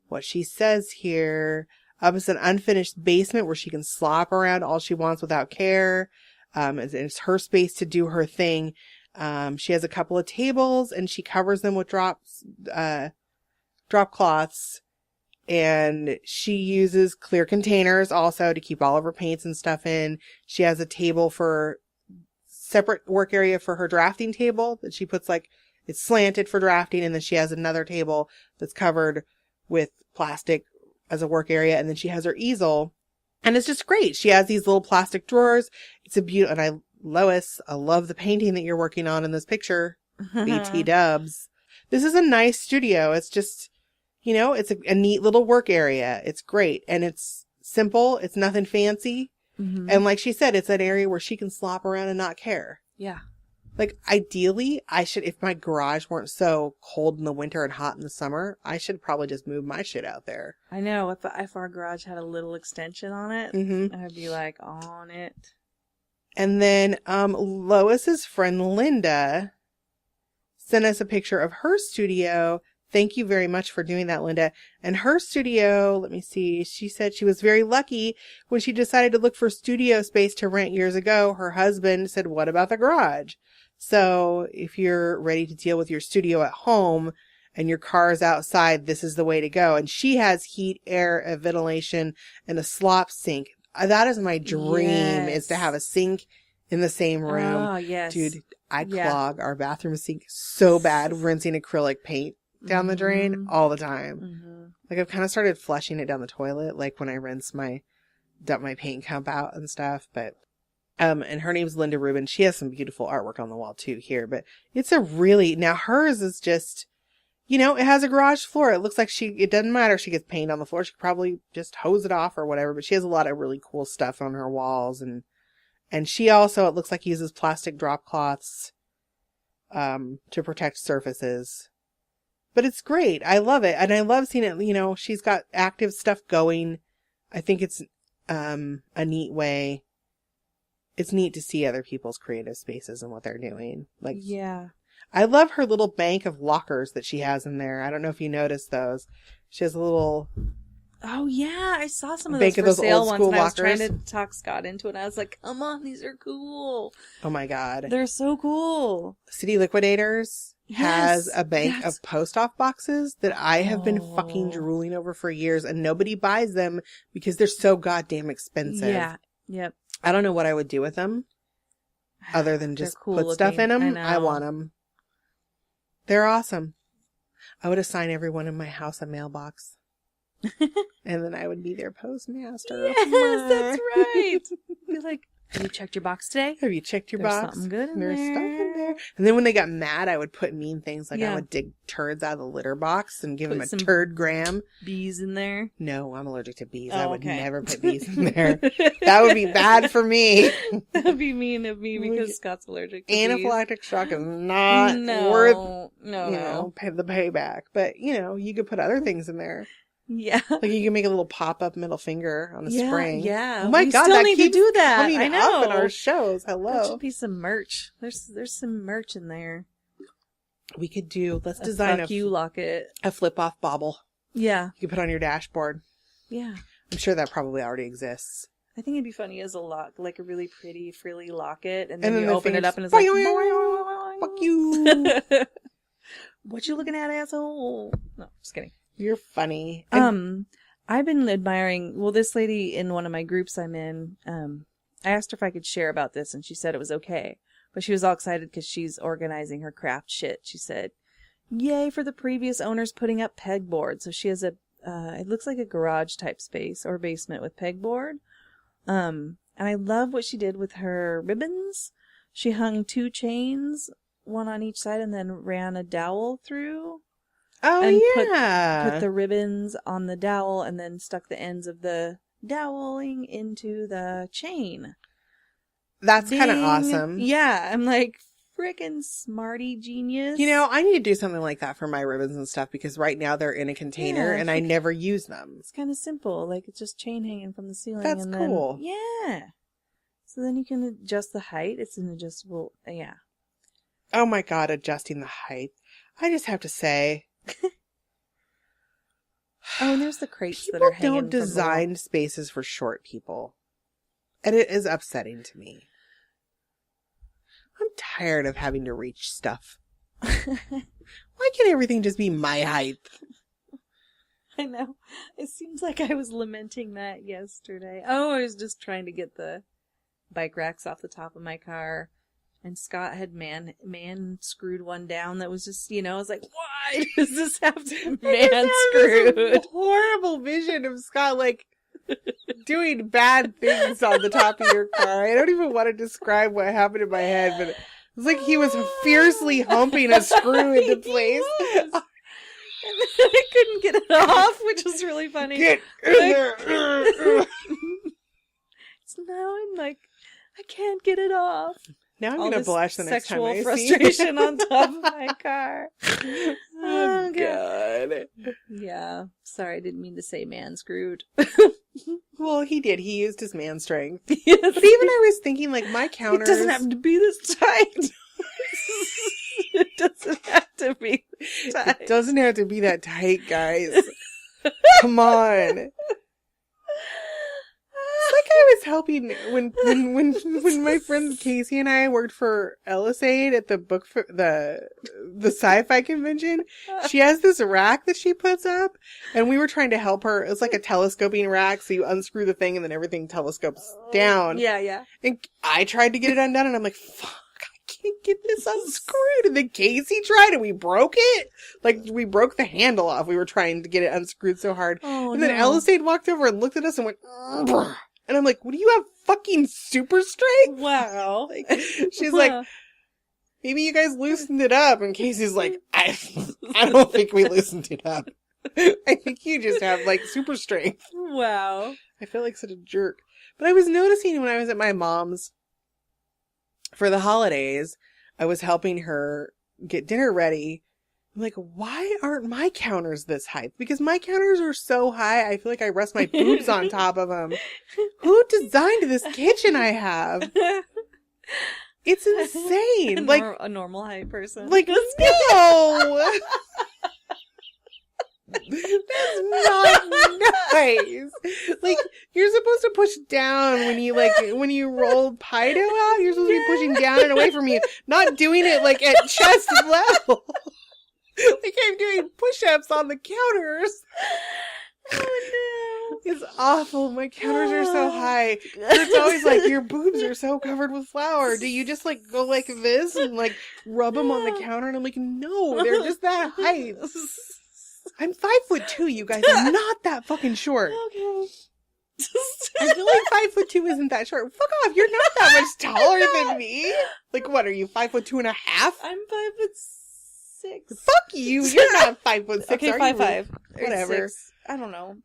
what she says here. It's an unfinished basement where she can slop around all she wants without care. It's her space to do her thing. She has a couple of tables and she covers them with drop cloths. And she uses clear containers also to keep all of her paints and stuff in. She has a table for separate work area for her drafting table that she puts it's slanted for drafting. And then she has another table that's covered with plastic as a work area. And then she has her easel and it's just great. She has these little plastic drawers. It's a beautiful, and Lois, I love the painting that you're working on in this picture. BT dubs. This is a nice studio. It's just, it's a neat little work area. It's great. And it's simple. It's nothing fancy. Mm-hmm. And like she said, it's an area where she can slop around and not care. Yeah. Ideally, if my garage weren't so cold in the winter and hot in the summer, I should probably just move my shit out there. I know. If our garage had a little extension on it, I'd be on it. And then, Lois's friend Linda sent us a picture of her studio. Thank you very much for doing that, Linda. And her studio, let me see, she said she was very lucky when she decided to look for studio space to rent years ago. Her husband said, what about the garage? So if you're ready to deal with your studio at home and your car is outside, this is the way to go. And she has heat, air, a ventilation, and a slop sink. That is my dream, is to have a sink in the same room. Oh, yes. Dude, I Yeah. clog our bathroom sink so bad rinsing acrylic paint down the drain all the time. Mm-hmm. Like, I've kind of started flushing it down the toilet, like when I rinse dump my paint cup out and stuff. But, and her name's Linda Rubin. She has some beautiful artwork on the wall too here, but it's now hers is just, it has a garage floor. It looks like it doesn't matter if she gets paint on the floor. She could probably just hose it off or whatever, but she has a lot of really cool stuff on her walls. And she also, it looks like, uses plastic drop cloths, to protect surfaces. But it's great. I love it. And I love seeing it, she's got active stuff going. I think it's, a neat way. It's neat to see other people's creative spaces and what they're doing. Like, yeah. I love her little bank of lockers that she has in there. I don't know if you noticed those. She has a little... Oh, yeah. I saw some of bank those of for those sale old once, school and I was trying lockers. to talk Scott into it. And I was like, come on, these are cool. Oh my God. They're so cool. City Liquidators has Yes, a bank of post-op boxes that I have been fucking Oh. drooling over for years, and nobody buys them because they're so goddamn expensive. Yeah. Yep. I don't know what I would do with them other than They're just cool put stuff in looking. them. I I know. want them. They're awesome. I would assign everyone in my house a mailbox. And then I would be their postmaster. Yes, that's right. Be like, have you checked your box today? Have you checked your There's box? something good in There's there. stuff in there. And then when they got mad, I would put mean things like I Yeah. would dig turds out of the litter box and give Put them a some turd gram. Bees in there. No, I'm allergic to bees. Oh, I would okay. never put bees in there. That would be bad for me. That'd be mean of me because Scott's allergic to bees. Anaphylactic shock is not No, worth, no. the payback. But, you could put other things in there. Yeah. Like you can make a little pop-up middle finger on a spring. Yeah. Oh my We God, still that need to keeps do that. coming I know. up in our shows. That Hello. should be some merch. There's some merch in there. We could do, let's A design fuck you locket. a flip-off bobble. Yeah. You could put on your dashboard. Yeah. I'm sure that probably already exists. I think it'd be funny as a lock, like a really pretty frilly locket, and then, And then you the open it fingers- up and it's like, Fuck you. What you looking at, asshole? No, just kidding. You're funny. And I've been admiring, this lady in one of my groups I'm in, I asked her if I could share about this, and she said it was okay. But she was all excited because she's organizing her craft shit. She said, yay for the previous owners putting up pegboard. So she has it looks like a garage type space or basement with pegboard. And I love what she did with her ribbons. She hung 2 chains, one on each side, and then ran a dowel through. oh, and yeah. Put the ribbons on the dowel and then stuck the ends of the doweling into the chain. That's kind of Ding. awesome. Yeah, I'm like, freaking smarty genius. I need to do something like that for my ribbons and stuff because right now they're in a container Yeah, and I never use them. It's kind of simple. Like, it's just chain hanging from the ceiling. That's and then, cool. Yeah. So then you can adjust the height. It's an adjustable, yeah. Oh my God, adjusting the height. I just have to say, Oh, and there's the crates that people are hanging don't from the wall. design spaces for short people. And it is upsetting to me. I'm tired of having to reach stuff. Why can't everything just be my height? I know. It seems like I was lamenting that yesterday. Oh, I was just trying to get the bike racks off the top of my car. And Scott had man screwed one down that was just, I was like, why does this have to be man I just have screwed? this horrible vision of Scott, doing bad things on the top of your car. I don't even want to describe what happened in my head, but it was like he was fiercely humping a screw into place. And then I couldn't get it off, which was really funny. Get in there. So now I'm like, I can't get it off. Now I'm All going to this blush the next time sexual I frustration on top of my car. Oh, God. Yeah. Sorry, I didn't mean to say man screwed. Well, he did. He used his man strength. Yes. But even I was thinking, my counters... It doesn't have to be this tight. It doesn't have to be this tight. It doesn't have to be that tight, guys. Come on. It's like I was helping when my friend Casey and I worked for Ellisaid at the book for the sci-fi convention. She has this rack that she puts up, and we were trying to help her. It's like a telescoping rack, so you unscrew the thing and then everything telescopes down. Yeah. And I tried to get it undone, and I'm like, fuck, I can't get this unscrewed. And then Casey tried, and we broke it. Like, we broke the handle off. We were trying to get it unscrewed so hard. Oh, and then Ellisaid walked over and looked at us and went, "Brr." And I'm like, what do you have, fucking super strength? Wow. Like, she's like, maybe you guys loosened it up. And Casey's like, I don't think we loosened it up. I think you just have, like, super strength. Wow. I feel like such a jerk. But I was noticing when I was at my mom's for the holidays, I was helping her get dinner ready. I'm like, why aren't my counters this high? Because my counters are so high, I feel like I rest my boobs on top of them. Who designed this kitchen I have? It's insane. Like a normal height person. Like, no! That's not nice. Like, you're supposed to push down when you roll Pido out. You're supposed to be pushing down and away from you, not doing it like at chest level. Like I'm doing push-ups on the counters. Oh no. It's awful. My counters are so high. It's always like, your boobs are so covered with flour. Do you just like go like this and like rub them on the counter? And I'm like, no, they're just that height. I'm 5'2", you guys. I'm not that fucking short. Okay. I feel like 5'2" isn't that short. Fuck off. You're not that much taller than me. Like, what are you, 5'2.5"? I'm 5'6". Fuck you. You're not 5'6". Okay, are 5'5". you? Whatever. 6. I don't know.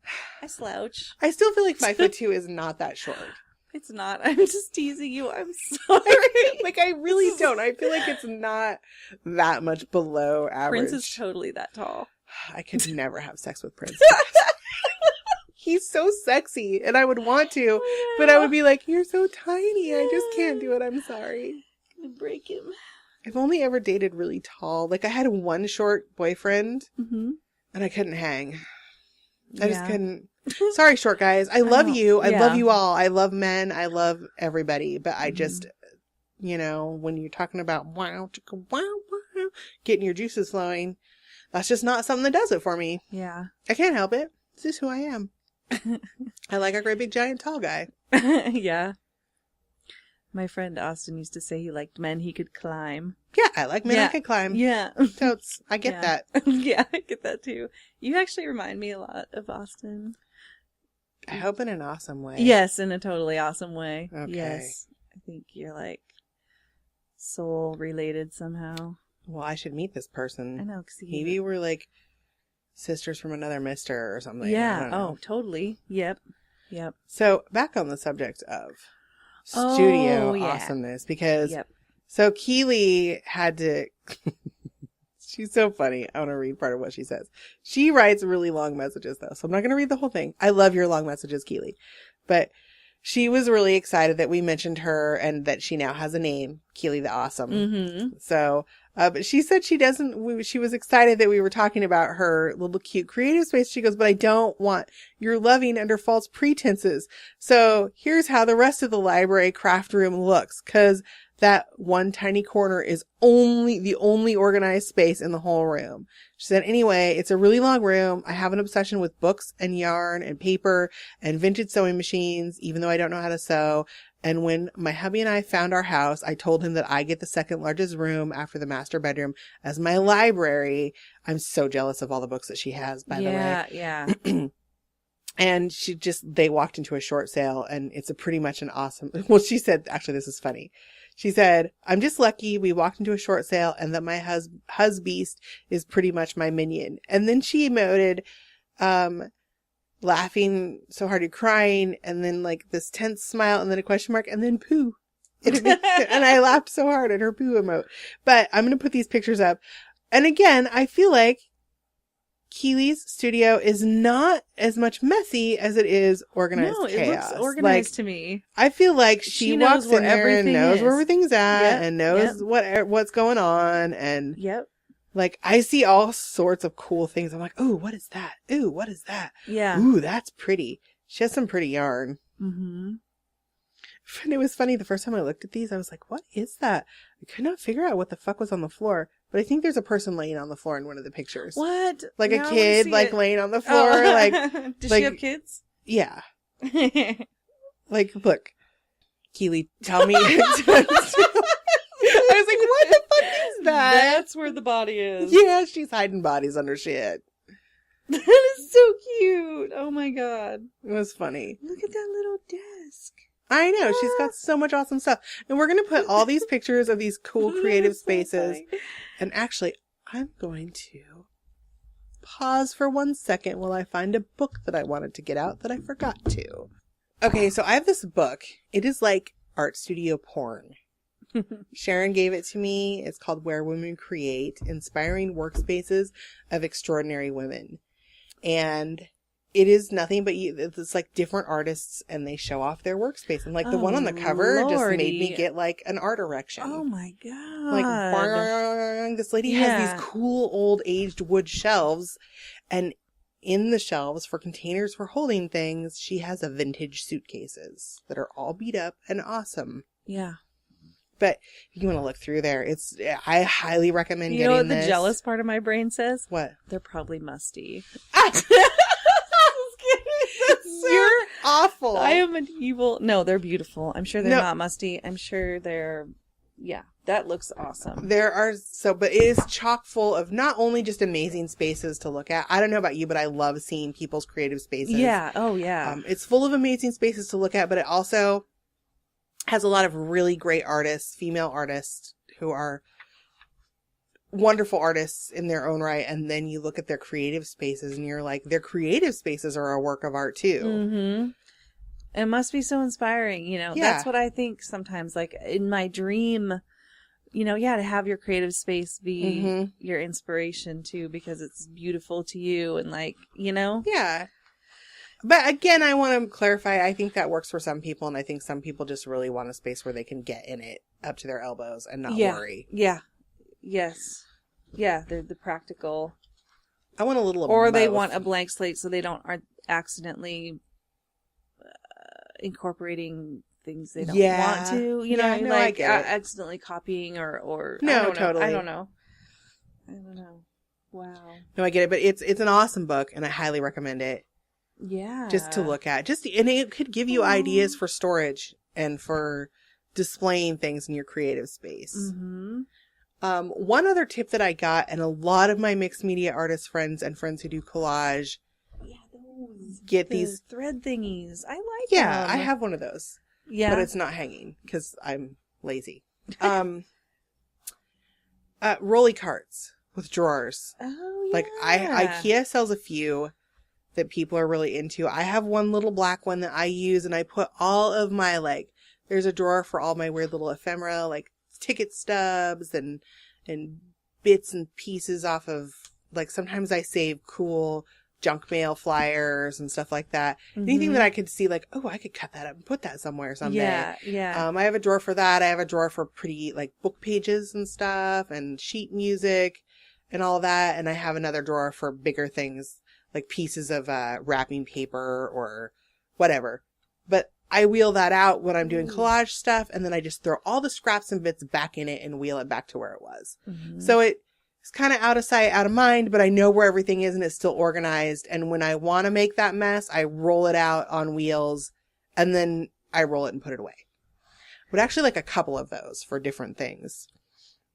I slouch. I still feel like 5'2" is not that short. It's not. I'm just teasing you. I'm sorry. Like, I really don't. I feel like it's not that much below average. Prince is totally that tall. I could never have sex with Prince. He's so sexy, and I would want to, but I would be like, you're so tiny. I just can't do it. I'm sorry. I'm gonna break him. I've only ever dated really tall. Like, I had one short boyfriend, Mm-hmm. and I couldn't hang. I just couldn't. Sorry, short guys. I love you. I Yeah. love you all. I love men. I love everybody. But I just, you know, when you're talking about wow, chicka, wow, wow, getting your juices flowing, that's just not something that does it for me. Yeah. I can't help it. It's just who I am. I like a great big giant tall guy. Yeah. My friend Austin used to say he liked men he could climb. Yeah, I like men Yeah. I can climb. Yeah. Totes. I get that. Yeah, I get that too. You actually remind me a lot of Austin. I hope in an awesome way. Yes, in a totally awesome way. Okay. Yes. I think you're like soul related somehow. Well, I should meet this person. I know, because Maybe we're like sisters from another mister or something. I Yeah. don't know. Oh, totally. Yep. So back on the subject of studio Oh, yeah. awesomeness, because Yep. so Keely had to. She's so funny. I want to read part of what she says. She writes really long messages though, so I'm not going to read the whole thing. I love your long messages, Keely, but she was really excited that we mentioned her and that she now has a name, Keely the Awesome. Mm-hmm. So, but she said she was excited that we were talking about her little cute creative space. She goes, but I don't want your loving under false pretenses. So here's how the rest of the library craft room looks. 'Cause that one tiny corner is the only organized space in the whole room. She said, anyway, it's a really long room. I have an obsession with books and yarn and paper and vintage sewing machines, even though I don't know how to sew. And when my hubby and I found our house, I told him that I get the second largest room after the master bedroom as my library. I'm so jealous of all the books that she has, by the way. Yeah. And they walked into a short sale, and it's pretty much an awesome, well, she said, actually, this is funny. She said, I'm just lucky we walked into a short sale and that my husbeast is pretty much my minion. And then she emoted, laughing so hard you're crying, and then like this tense smile, and then a question mark, and then poo. And I laughed so hard at her poo emote. But I'm going to put these pictures up. And again, I feel like Keely's studio is not as much messy as it is organized No, chaos. it looks organized to me. I feel like she walks knows in where there and everything knows where is. everything's at Yep, and knows what's going on. And Yep. like, I see all sorts of cool things. I'm like, ooh, what is that? Ooh, what is that? Yeah. Ooh, that's pretty. She has some pretty yarn. Mm-hmm. And it was funny. The first time I looked at these, I was like, what is that? I could not figure out what the fuck was on the floor. But I think there's a person laying on the floor in one of the pictures. What? Like Now a I kid, see like it. laying on the floor. Like, Does like- she have kids? yeah. Like, look, Keely, tell me. I was like, what the fuck is that? That's where the body is. Yeah, she's hiding bodies under shit. That is so cute. Oh my god. It was funny. Look at that little desk. I know, she's got so much awesome stuff. And we're going to put all these pictures of these cool creative That's so spaces. funny. And actually, I'm going to pause for 1 second while I find a book that I wanted to get out that I forgot to. Okay, so I have this book. It is like art studio porn. Sharon gave it to me. It's called Where Women Create, Inspiring Workspaces of Extraordinary Women. And it is nothing but it's like different artists and they show off their workspace. And like the one on the cover just made me Lordy. get like an art erection. Oh my god. Like, boing, this lady has Yeah. these cool old aged wood shelves, and in the shelves for containers for holding things, she has a vintage suitcases that are all beat up and awesome. Yeah. But if you want to look through there, I highly recommend You getting know what the this. jealous part of my brain says? What? They're probably musty. You're awful. I am an evil. No, they're beautiful. I'm sure they're No. not musty. I'm sure they're. Yeah, that looks awesome. There are but it is chock full of not only just amazing spaces to look at. I don't know about you, but I love seeing people's creative spaces. Yeah. Oh, yeah. It's full of amazing spaces to look at, but it also has a lot of really great artists, female artists who are wonderful artists in their own right. And then you look at their creative spaces and you're like, their creative spaces are a work of art too. Mm-hmm. It must be so inspiring, you know. Yeah. That's what I think sometimes. Like in my dream, you know, yeah, to have your creative space be Mhm. your inspiration too, because it's beautiful to you and like, you know. Yeah. But again, I want to clarify, I think that works for some people, and I think some people just really want a space where they can get in it up to their elbows and not Yeah. worry. Yeah. Yes. Yeah, they're the practical. I want a little of Or they both. want a blank slate so they don't are accidentally incorporating things they don't Yeah. want to, you know, Yeah, no, I like get it. accidentally copying or No, I don't know. totally. I don't know. Wow. No, I get it, but it's an awesome book, and I highly recommend it. Yeah. Just to look at, and it could give you ideas for storage and for displaying things in your creative space. Mm-hmm. One other tip that I got, and a lot of my mixed media artist friends and friends who do collage Yeah, those get the these. throad thingies. I like Yeah, them. I have one of those, Yeah. but it's not hanging because I'm lazy. Rolly carts with drawers. Oh, yeah. Like IKEA sells a few that people are really into. I have one little black one that I use, and I put all of my, like, there's a drawer for all my weird little ephemera, like ticket stubs and bits and pieces off of, like, sometimes I save cool junk mail flyers and stuff like that. Anything Mhm. that I could see, like, oh, I could cut that up and put that somewhere someday. Yeah, yeah. I have a drawer for that. I have a drawer for pretty, like, book pages and stuff and sheet music and all that. And I have another drawer for bigger things, like pieces of wrapping paper or whatever. But I wheel that out when I'm doing collage stuff, and then I just throw all the scraps and bits back in it and wheel it back to where it was. Mhm. So it's kind of out of sight, out of mind, but I know where everything is and it's still organized. And when I want to make that mess, I roll it out on wheels and then I roll it and put it away. But actually, like a couple of those for different things.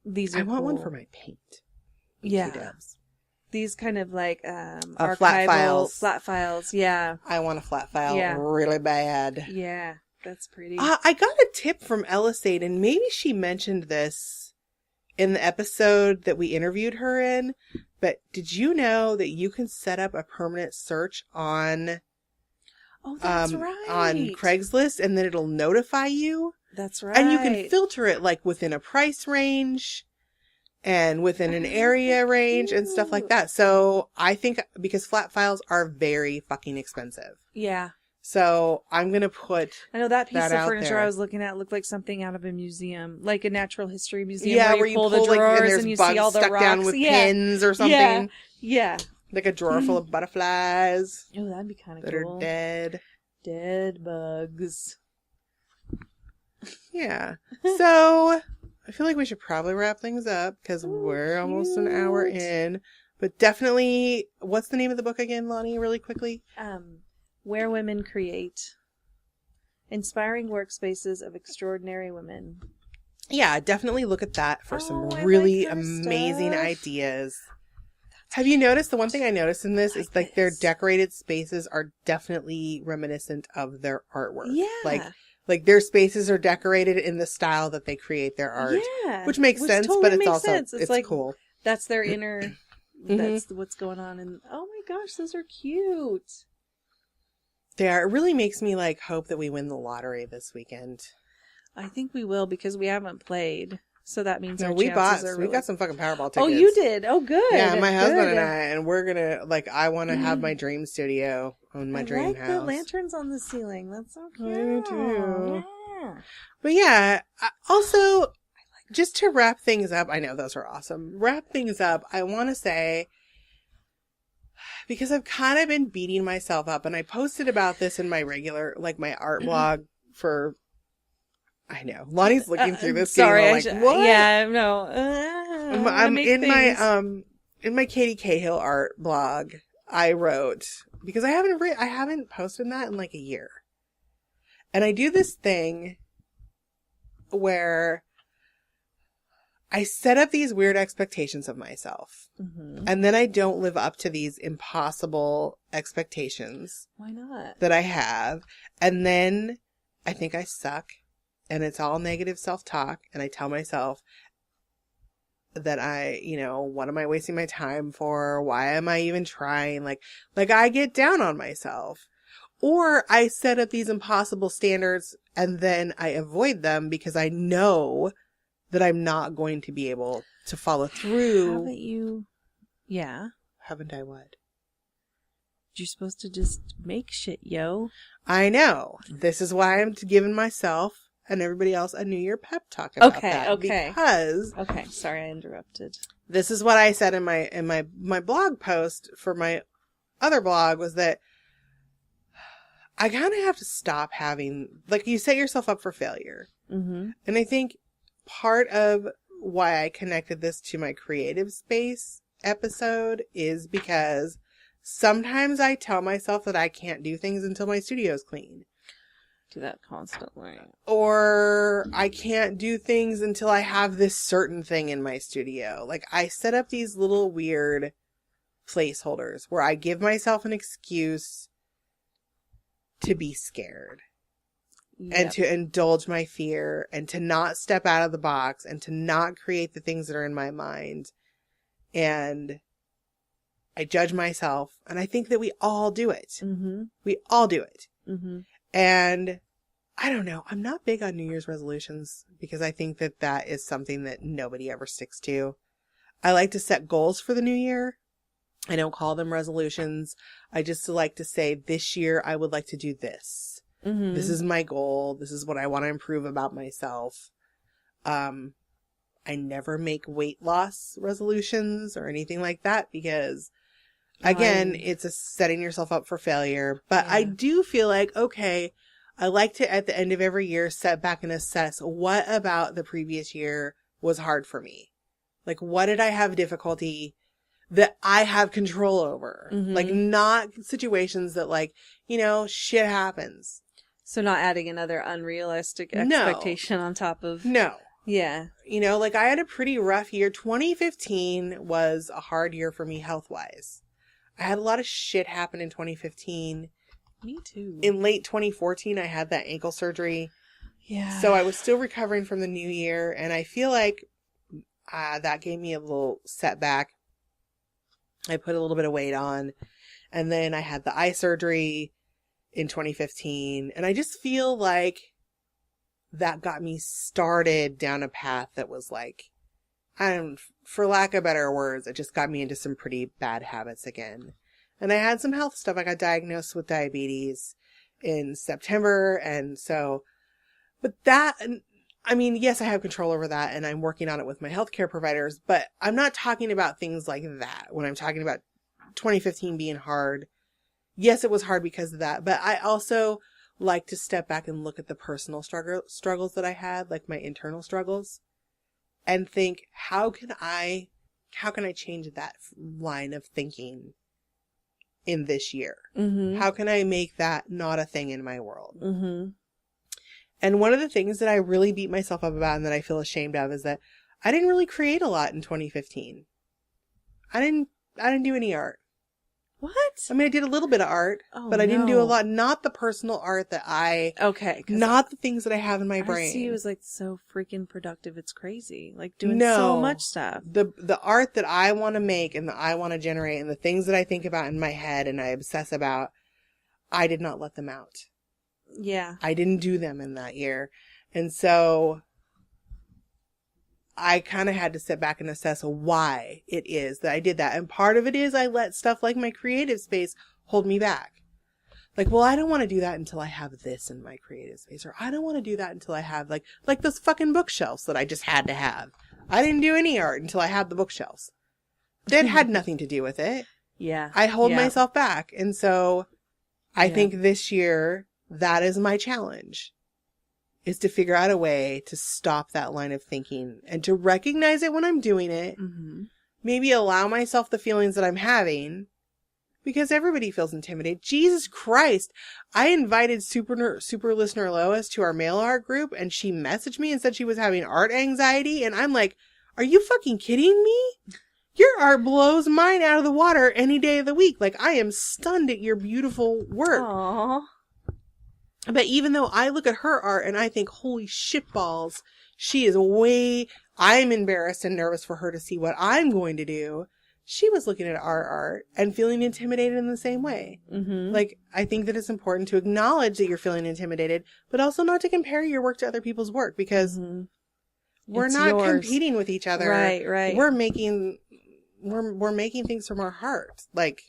These are I want one cool. for my paint. Yeah. Dubs. These kind of like flat archival files. flat files. Yeah. I want a flat file Yeah. really bad. Yeah. That's pretty. I got a tip from Elisade, and maybe she mentioned this in the episode that we interviewed her in, but did you know that you can set up a permanent search on oh, that's right. on Craigslist, and then it'll notify you? That's right. And you can filter it like within a price range and within an area range and stuff like that. So I think because flat files are very fucking expensive. Yeah. So I'm going to put, I know that piece that of out furniture there. I was looking at looked like something out of a museum, like a natural history museum. yeah, where you pull the like, drawers and there's and you bugs see all the stuck rocks. down with yeah. pins or something. Yeah. Yeah. Like a drawer full of butterflies Oh, that'd be kind of that cool. are dead. Dead bugs. Yeah. So I feel like we should probably wrap things up because we're almost an hour cute. in. But definitely, what's the name of the book again, Lonnie, really quickly? Where Women Create. Inspiring Workspaces of Extraordinary Women. Yeah, definitely look at that for some I really like her amazing stuff. ideas. Have you noticed, the one thing I noticed in this is like their decorated spaces are definitely reminiscent of their artwork. Yeah. Like their spaces are decorated in the style that they create their art. Yeah. Which makes sense, totally but it's makes also, sense. it's like, cool. That's their inner, that's what's going on. And oh my gosh, those are cute. They are. It really makes me like hope that we win the lottery this weekend. I think we will because we haven't played. So that means No, our we chances bought. are We really... got some fucking Powerball tickets. Oh, you did? Oh, good. Yeah, my husband Good. and I, and we're gonna like. I want to have my dream studio on my dream like house. the lanterns on the ceiling. That's so cute. I do too. Yeah. But yeah, also just to wrap things up. I know those are awesome. Wrap things up. I want to say, because I've kind of been beating myself up, and I posted about this in my regular, like my art blog for. I know. Lonnie's looking through this. Sorry, like, what? Yeah, no. I'm in my Katie Cahill art blog. I wrote because I haven't posted that in like a year, and I do this thing where I set up these weird expectations of myself, and then I don't live up to these impossible expectations. Why not? That I have, and then I think I suck. And it's all negative self-talk. And I tell myself that what am I wasting my time for? Why am I even trying? Like I get down on myself. Or I set up these impossible standards and then I avoid them because I know that I'm not going to be able to follow through. Haven't you? Yeah. Haven't I what? You're supposed to just make shit, yo. I know. This is why I'm giving myself and everybody else a New Year pep talk about that. Okay. Because Sorry, I interrupted. This is what I said in my blog post for my other blog was that I kind of have to stop having, like, you set yourself up for failure. Mm-hmm. And I think part of why I connected this to my creative space episode is because sometimes I tell myself that I can't do things until my studio's clean. Do that constantly. Or I can't do things until I have this certain thing in my studio. Like, I set up these little weird placeholders where I give myself an excuse to be scared. Yep. And to indulge my fear and to not step out of the box and to not create the things that are in my mind. And I judge myself. And I think that we all do it. Mm-hmm. We all do it. Mm-hmm. And I don't know. I'm not big on New Year's resolutions because I think that that is something that nobody ever sticks to. I like to set goals for the new year. I don't call them resolutions. I just like to say this year I would like to do this. Mm-hmm. This is my goal. This is what I want to improve about myself. I never make weight loss resolutions or anything like that because again, it's a setting yourself up for failure. But I do feel like, okay, I like to, at the end of every year, set back and assess what about the previous year was hard for me. Like, what did I have difficulty that I have control over? Mm-hmm. Like, not situations that, like, shit happens. So not adding another unrealistic expectation on top of... No. Yeah. Like, I had a pretty rough year. 2015 was a hard year for me health-wise. I had a lot of shit happen in 2015. Me too. In late 2014, I had that ankle surgery. Yeah. So I was still recovering from the new year. And I feel like that gave me a little setback. I put a little bit of weight on. And then I had the eye surgery in 2015. And I just feel like that got me started down a path that was like, for lack of better words, it just got me into some pretty bad habits again. And I had some health stuff. I got diagnosed with diabetes in September. And so, but that, I mean, yes, I have control over that and I'm working on it with my healthcare providers, but I'm not talking about things like that when I'm talking about 2015 being hard. Yes, it was hard because of that, but I also like to step back and look at the personal struggles that I had, like my internal struggles, and think, how can I change that line of thinking in this year? Mm-hmm. How can I make that not a thing in my world? Mm-hmm. And one of the things that I really beat myself up about and that I feel ashamed of is that I didn't really create a lot in 2015. I didn't do any art. What? I mean, I did a little bit of art, but I didn't do a lot. Not the personal art that Okay. not the things that I have in my brain. I see you as like so freaking productive. It's crazy. Like doing so much stuff. The art that I want to make and that I want to generate and the things that I think about in my head and I obsess about, I did not let them out. Yeah. I didn't do them in that year. And so I kind of had to sit back and assess why it is that I did that. And part of it is I let stuff like my creative space hold me back. Like, well, I don't want to do that until I have this in my creative space. Or I don't want to do that until I have like those fucking bookshelves that I just had to have. I didn't do any art until I had the bookshelves. That had nothing to do with it. Yeah. I hold myself back. And so I think this year, that is my challenge. Is to figure out a way to stop that line of thinking and to recognize it when I'm doing it. Mm-hmm. Maybe allow myself the feelings that I'm having, because everybody feels intimidated. Jesus Christ. I invited super listener Lois to our mail art group and she messaged me and said she was having art anxiety. And I'm like, are you fucking kidding me? Your art blows mine out of the water any day of the week. Like, I am stunned at your beautiful work. Aww. But even though I look at her art and I think, holy shitballs, I'm embarrassed and nervous for her to see what I'm going to do. She was looking at our art and feeling intimidated in the same way. Mm-hmm. Like, I think that it's important to acknowledge that you're feeling intimidated, but also not to compare your work to other people's work, because we're It's not yours. competing with each other. Right. We're making things from our heart. Like,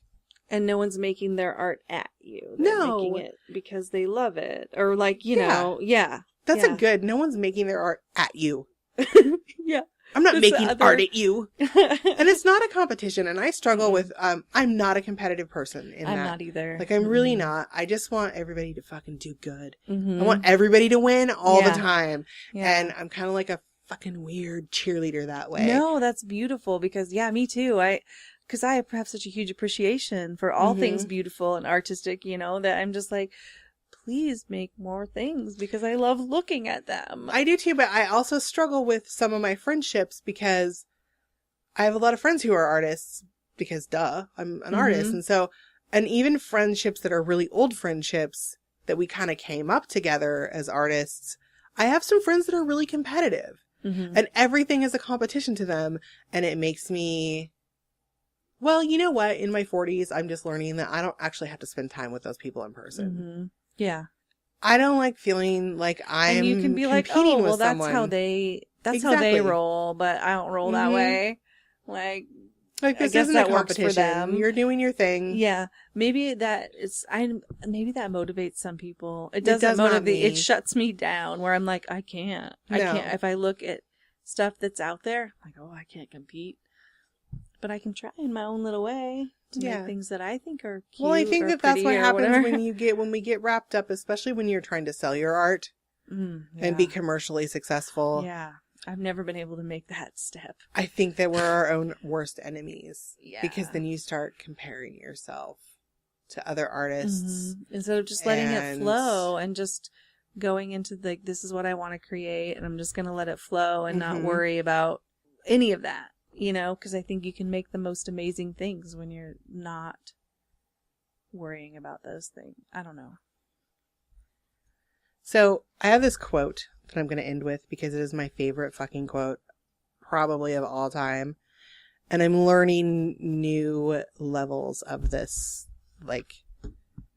and no one's making their art at you. No. They're making it because they love it. Or like, you know, that's a good, no one's making their art at you. Yeah. I'm not That's making the other- art at you. And it's not a competition. And I struggle with, I'm not a competitive person in I'm that. not either. Like, I'm really not. I just want everybody to fucking do good. Mm-hmm. I want everybody to win all the Yeah. time. Yeah. And I'm kind of like a fucking weird cheerleader that way. No, that's beautiful because, me too. Because I have such a huge appreciation for all things beautiful and artistic, that I'm just like, please make more things because I love looking at them. I do too, but I also struggle with some of my friendships because I have a lot of friends who are artists because I'm an artist. And so, and even friendships that are really old friendships that we kind of came up together as artists, I have some friends that are really competitive and everything is a competition to them. And it makes me, well, you know what? In my 40s, I'm just learning that I don't actually have to spend time with those people in person. Yeah. I don't like feeling like I'm and you can be like, competing oh, with well, that's someone. how they Exactly. roll, but I don't roll that way. Like this guess isn't that a works for competition. them. You're doing your thing. Yeah, maybe that motivates some people. It does doesn't not motivate. me. It shuts me down where I'm like, I can't. If I look at stuff that's out there, I'm like, oh, I can't compete. But I can try in my own little way to make things that I think are cute. Well, I think or that's what pretty or happens whatever. when we get wrapped up, especially when you're trying to sell your art and be commercially successful. Yeah. I've never been able to make that step. I think that we're our own worst enemies. Yeah. Because then you start comparing yourself to other artists. Instead of just letting it flow and just going into this is what I want to create and I'm just going to let it flow and not worry about any of that, because I think you can make the most amazing things when you're not worrying about those things. I don't know. So I have this quote that I'm going to end with because it is my favorite fucking quote probably of all time. And I'm learning new levels of this, like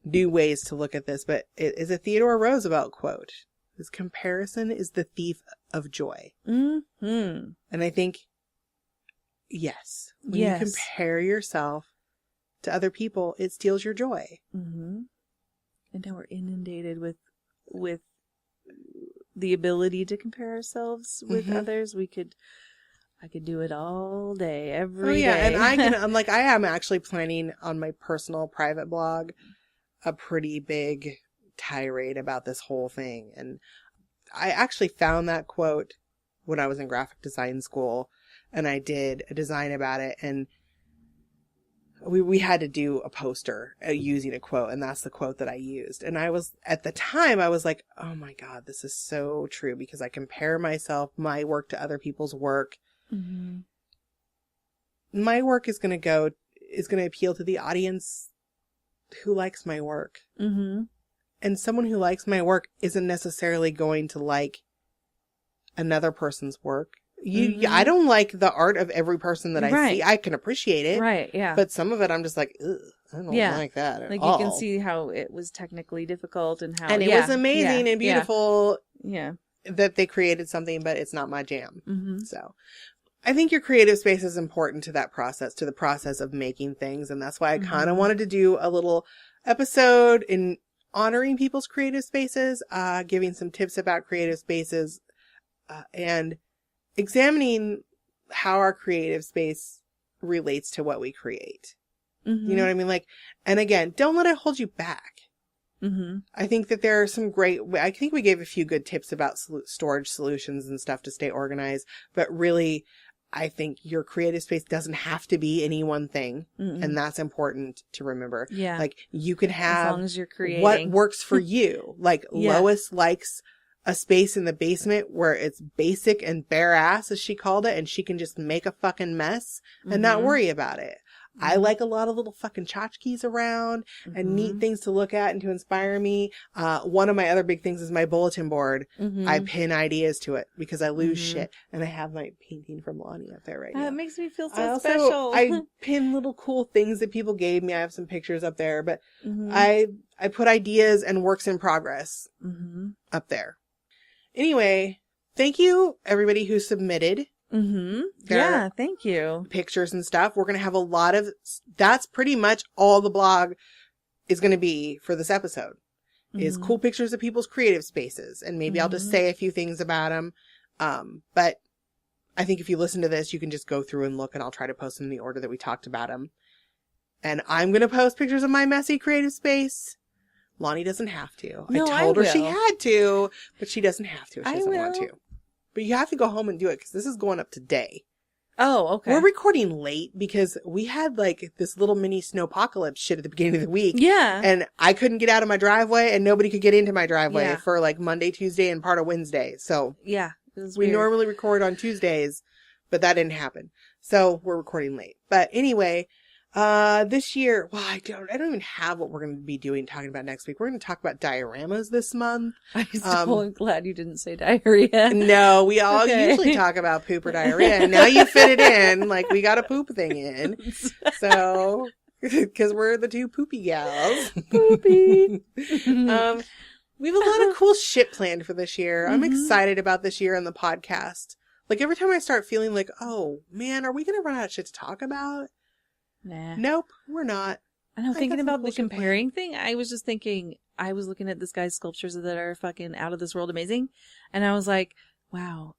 new ways to look at this. But it is a Theodore Roosevelt quote. This comparison is the thief of joy. And I think, yes, when you compare yourself to other people, it steals your joy. And now we're inundated with the ability to compare ourselves with others. I could do it all day, every day. And I am actually planning on my personal private blog a pretty big tirade about this whole thing. And I actually found that quote when I was in graphic design school, and I did a design about it, and we had to do a poster using a quote, and that's the quote that I used. And I was, at the time, I was like, oh my God, this is so true, because I compare my work to other people's work. Mm-hmm. My work is going to appeal to the audience who likes my work. Mm-hmm. And someone who likes my work isn't necessarily going to like another person's work. I don't like the art of every person that I see. I can appreciate it. Right, yeah. But some of it, I'm just like, ugh, I don't like that at all. Like, you can see how it was technically difficult and how... And it was amazing and beautiful that they created something, but it's not my jam. Mm-hmm. So I think your creative space is important to that process, to the process of making things. And that's why I kind of wanted to do a little episode in honoring people's creative spaces, giving some tips about creative spaces, and examining how our creative space relates to what we create. Mm-hmm. You know what I mean? Like, and again, don't let it hold you back. Mm-hmm. I think that there are I think we gave a few good tips about storage solutions and stuff to stay organized, but really, I think your creative space doesn't have to be any one thing. Mm-mm. And that's important to remember. Yeah. Like, you can have, as long as you're creating, what works for you. Like, Lois likes a space in the basement where it's basic and bare ass, as she called it, and she can just make a fucking mess and not worry about it. Mm-hmm. I like a lot of little fucking tchotchkes around and neat things to look at and to inspire me. One of my other big things is my bulletin board. Mm-hmm. I pin ideas to it because I lose shit. And I have my painting from Lonnie up there right now. That makes me feel so special. I pin little cool things that people gave me. I have some pictures up there, but I put ideas and works in progress up there. Anyway, thank you everybody who submitted. Yeah, thank you. Pictures and stuff. We're going to have a lot of, that's pretty much all the blog is going to be for this episode, is cool pictures of people's creative spaces. And maybe I'll just say a few things about them. But I think if you listen to this, you can just go through and look, and I'll try to post them in the order that we talked about them. And I'm going to post pictures of my messy creative space. Lonnie doesn't have to. No, I told her she had to, but she doesn't have to if she doesn't want to. But you have to go home and do it because this is going up today. Oh, okay. We're recording late because we had like this little mini snowpocalypse shit at the beginning of the week. Yeah. And I couldn't get out of my driveway and nobody could get into my driveway for like Monday, Tuesday, and part of Wednesday. So yeah, we normally record on Tuesdays, but that didn't happen. So we're recording late. But anyway, this year, well, I don't even have what we're going to be talking about next week. We're going to talk about dioramas this month. I'm so glad you didn't say diarrhea. No, we all usually talk about poop or diarrhea. And now you fit it in, like we got a poop thing in. So, because we're the two poopy gals. Poopy. We have a lot of cool shit planned for this year. I'm excited about this year on the podcast. Like, every time I start feeling like, oh man, are we going to run out of shit to talk about? Nah. Nope, we're not. And I'm thinking about the comparing thing. I was just thinking, I was looking at this guy's sculptures that are fucking out of this world amazing. And I was like, wow.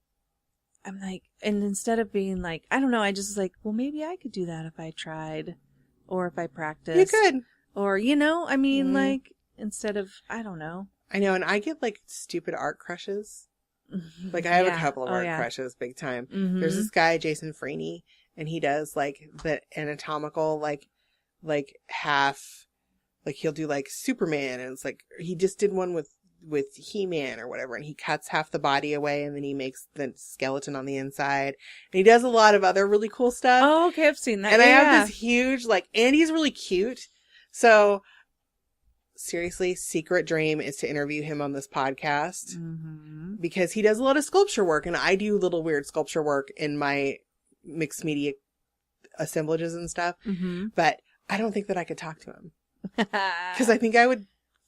I'm like, and instead of being like, I don't know, I just was like, well, maybe I could do that if I tried or if I practiced. You could. Or, you know, I mean, like, instead of, I don't know. I know, and I get like stupid art crushes. Like, I have a couple of art crushes, big time. There's this guy, Jason Freeney. And he does like the anatomical, like half, like he'll do like Superman, and it's like, he just did one with He-Man or whatever, and he cuts half the body away and then he makes the skeleton on the inside. And he does a lot of other really cool stuff. Oh, okay, I've seen that. And I have this huge, like, and he's really cute. So seriously, secret dream is to interview him on this podcast because he does a lot of sculpture work, and I do little weird sculpture work in my mixed media assemblages and stuff, but I don't think that I could talk to him because I think I would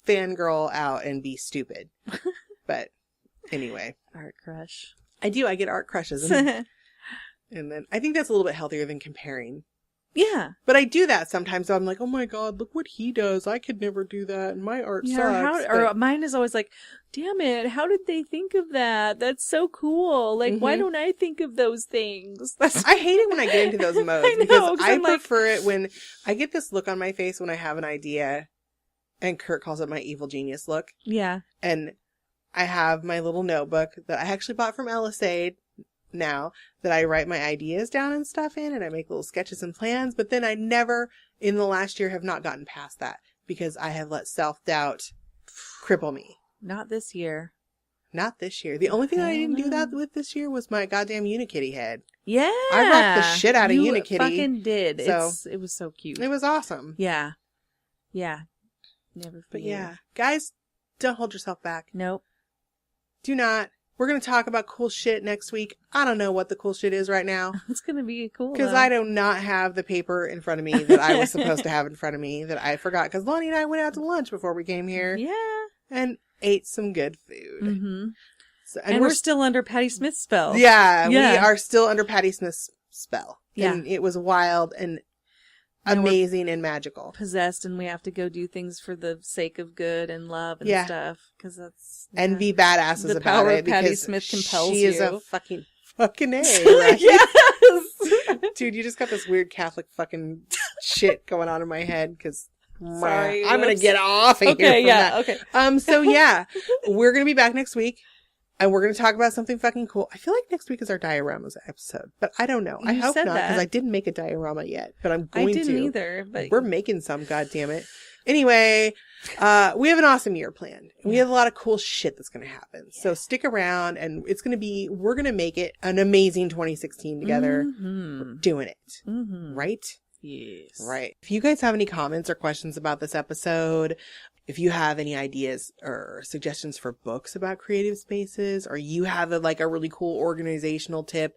fangirl out and be stupid. But anyway, art crush. I get art crushes, and then I think that's a little bit healthier than comparing. Yeah, but I do that sometimes. So I'm like, oh my god, look what he does. I could never do that, and my art sucks. Or mine is always like, damn it, how did they think of that? That's so cool. Like, why don't I think of those things? I hate it when I get into those modes because I prefer it when I get this look on my face when I have an idea and Kurt calls it my evil genius look. Yeah. And I have my little notebook that I actually bought from Ellisade now that I write my ideas down and stuff in, and I make little sketches and plans. But then I never, in the last year, have not gotten past that because I have let self-doubt cripple me. Not this year. Not this year. The only thing I didn't do that with this year was my goddamn Unikitty head. Yeah. I rocked the shit out of You Unikitty. fucking did. So, It was so cute. it was awesome. Yeah. Yeah. Never forget. But yeah, guys, don't hold yourself back. Nope. Do not. We're going to talk about cool shit next week. I don't know what the cool shit is right now. It's going to be cool. Because I do not have the paper in front of me that I was supposed to have in front of me that I forgot. Because Lonnie and I went out to lunch before we came here. Yeah. And ate some good food. Mm-hmm. So, And we're still under Patti Smith's spell. Yeah, Yeah. we are still under Patti Smith's spell. Yeah. And it was wild and amazing and magical. Possessed, and we have to go do things for the sake of good and love and Yeah. stuff. Because that's... And be badasses The about power it. of Patti because Smith compels she is you. a fucking A, right? Yes! Dude, you just got this weird Catholic fucking shit going on in my head because Sorry, I'm gonna whoops. get off of here. Okay, From yeah, that. okay. So yeah, we're gonna be back next week, and we're gonna talk about something fucking cool. I feel like next week is our dioramas episode, but I don't know. I You hope said not because that. I didn't make a diorama yet, but I'm I going to. didn't either, but... We're making some, goddammit. Anyway, we have an awesome year planned. We have a lot of cool shit that's going to happen. So stick around, and we're going to make it an amazing 2016 together. Mm-hmm. We're doing it. Mm-hmm. Right? Yes. Right. If you guys have any comments or questions about this episode, if you have any ideas or suggestions for books about creative spaces, or you have a really cool organizational tip,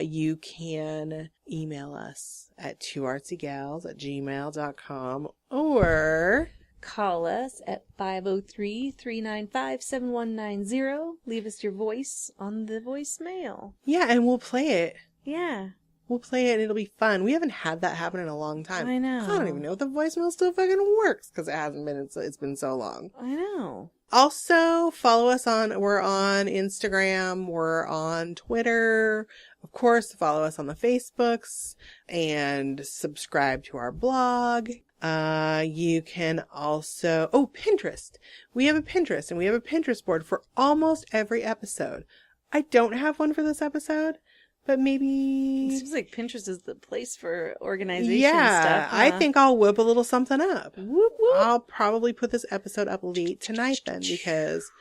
you can email us at twoartsygals@gmail.com or Call us at 503-395-7190. Leave us your voice on the voicemail. yeah, and we'll play it. Yeah. We'll play it and it'll be fun. We haven't had that happen in a long time. I know. I don't even know if the voicemail still fucking works because it hasn't been. It's been so long. I know. Also, follow us we're on Instagram, we're on Twitter. Of course, follow us on the Facebooks and subscribe to our blog. You can also, Pinterest. We have a Pinterest and we have a Pinterest board for almost every episode. I don't have one for this episode, but It maybe, seems like Pinterest is the place for organization yeah, stuff. I think I'll whip a little something up. Whoop, whoop. I'll probably put this episode up late tonight then because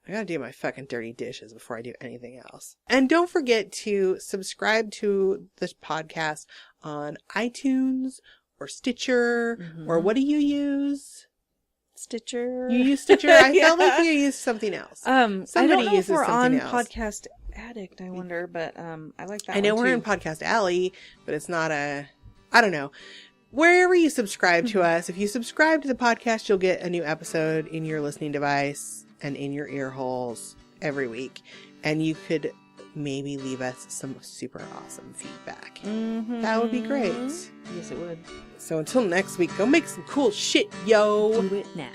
I gotta do my fucking dirty dishes before I do anything else. And don't forget to subscribe to this podcast on iTunes or Stitcher or what do you use? Stitcher. You use Stitcher? I Yeah. felt like you used something else. I Somebody don't know if uses we're on something else. Podcast Addict, I wonder, but I like that I know one we're too. in Podcast Alley, but it's not I don't know. Wherever you subscribe to us, if you subscribe to the podcast, you'll get a new episode in your listening device and in your ear holes every week. And you could maybe leave us some super awesome feedback. Mhm. That would be great. Yes, it would. So until next week, go make some cool shit, yo! Do it now.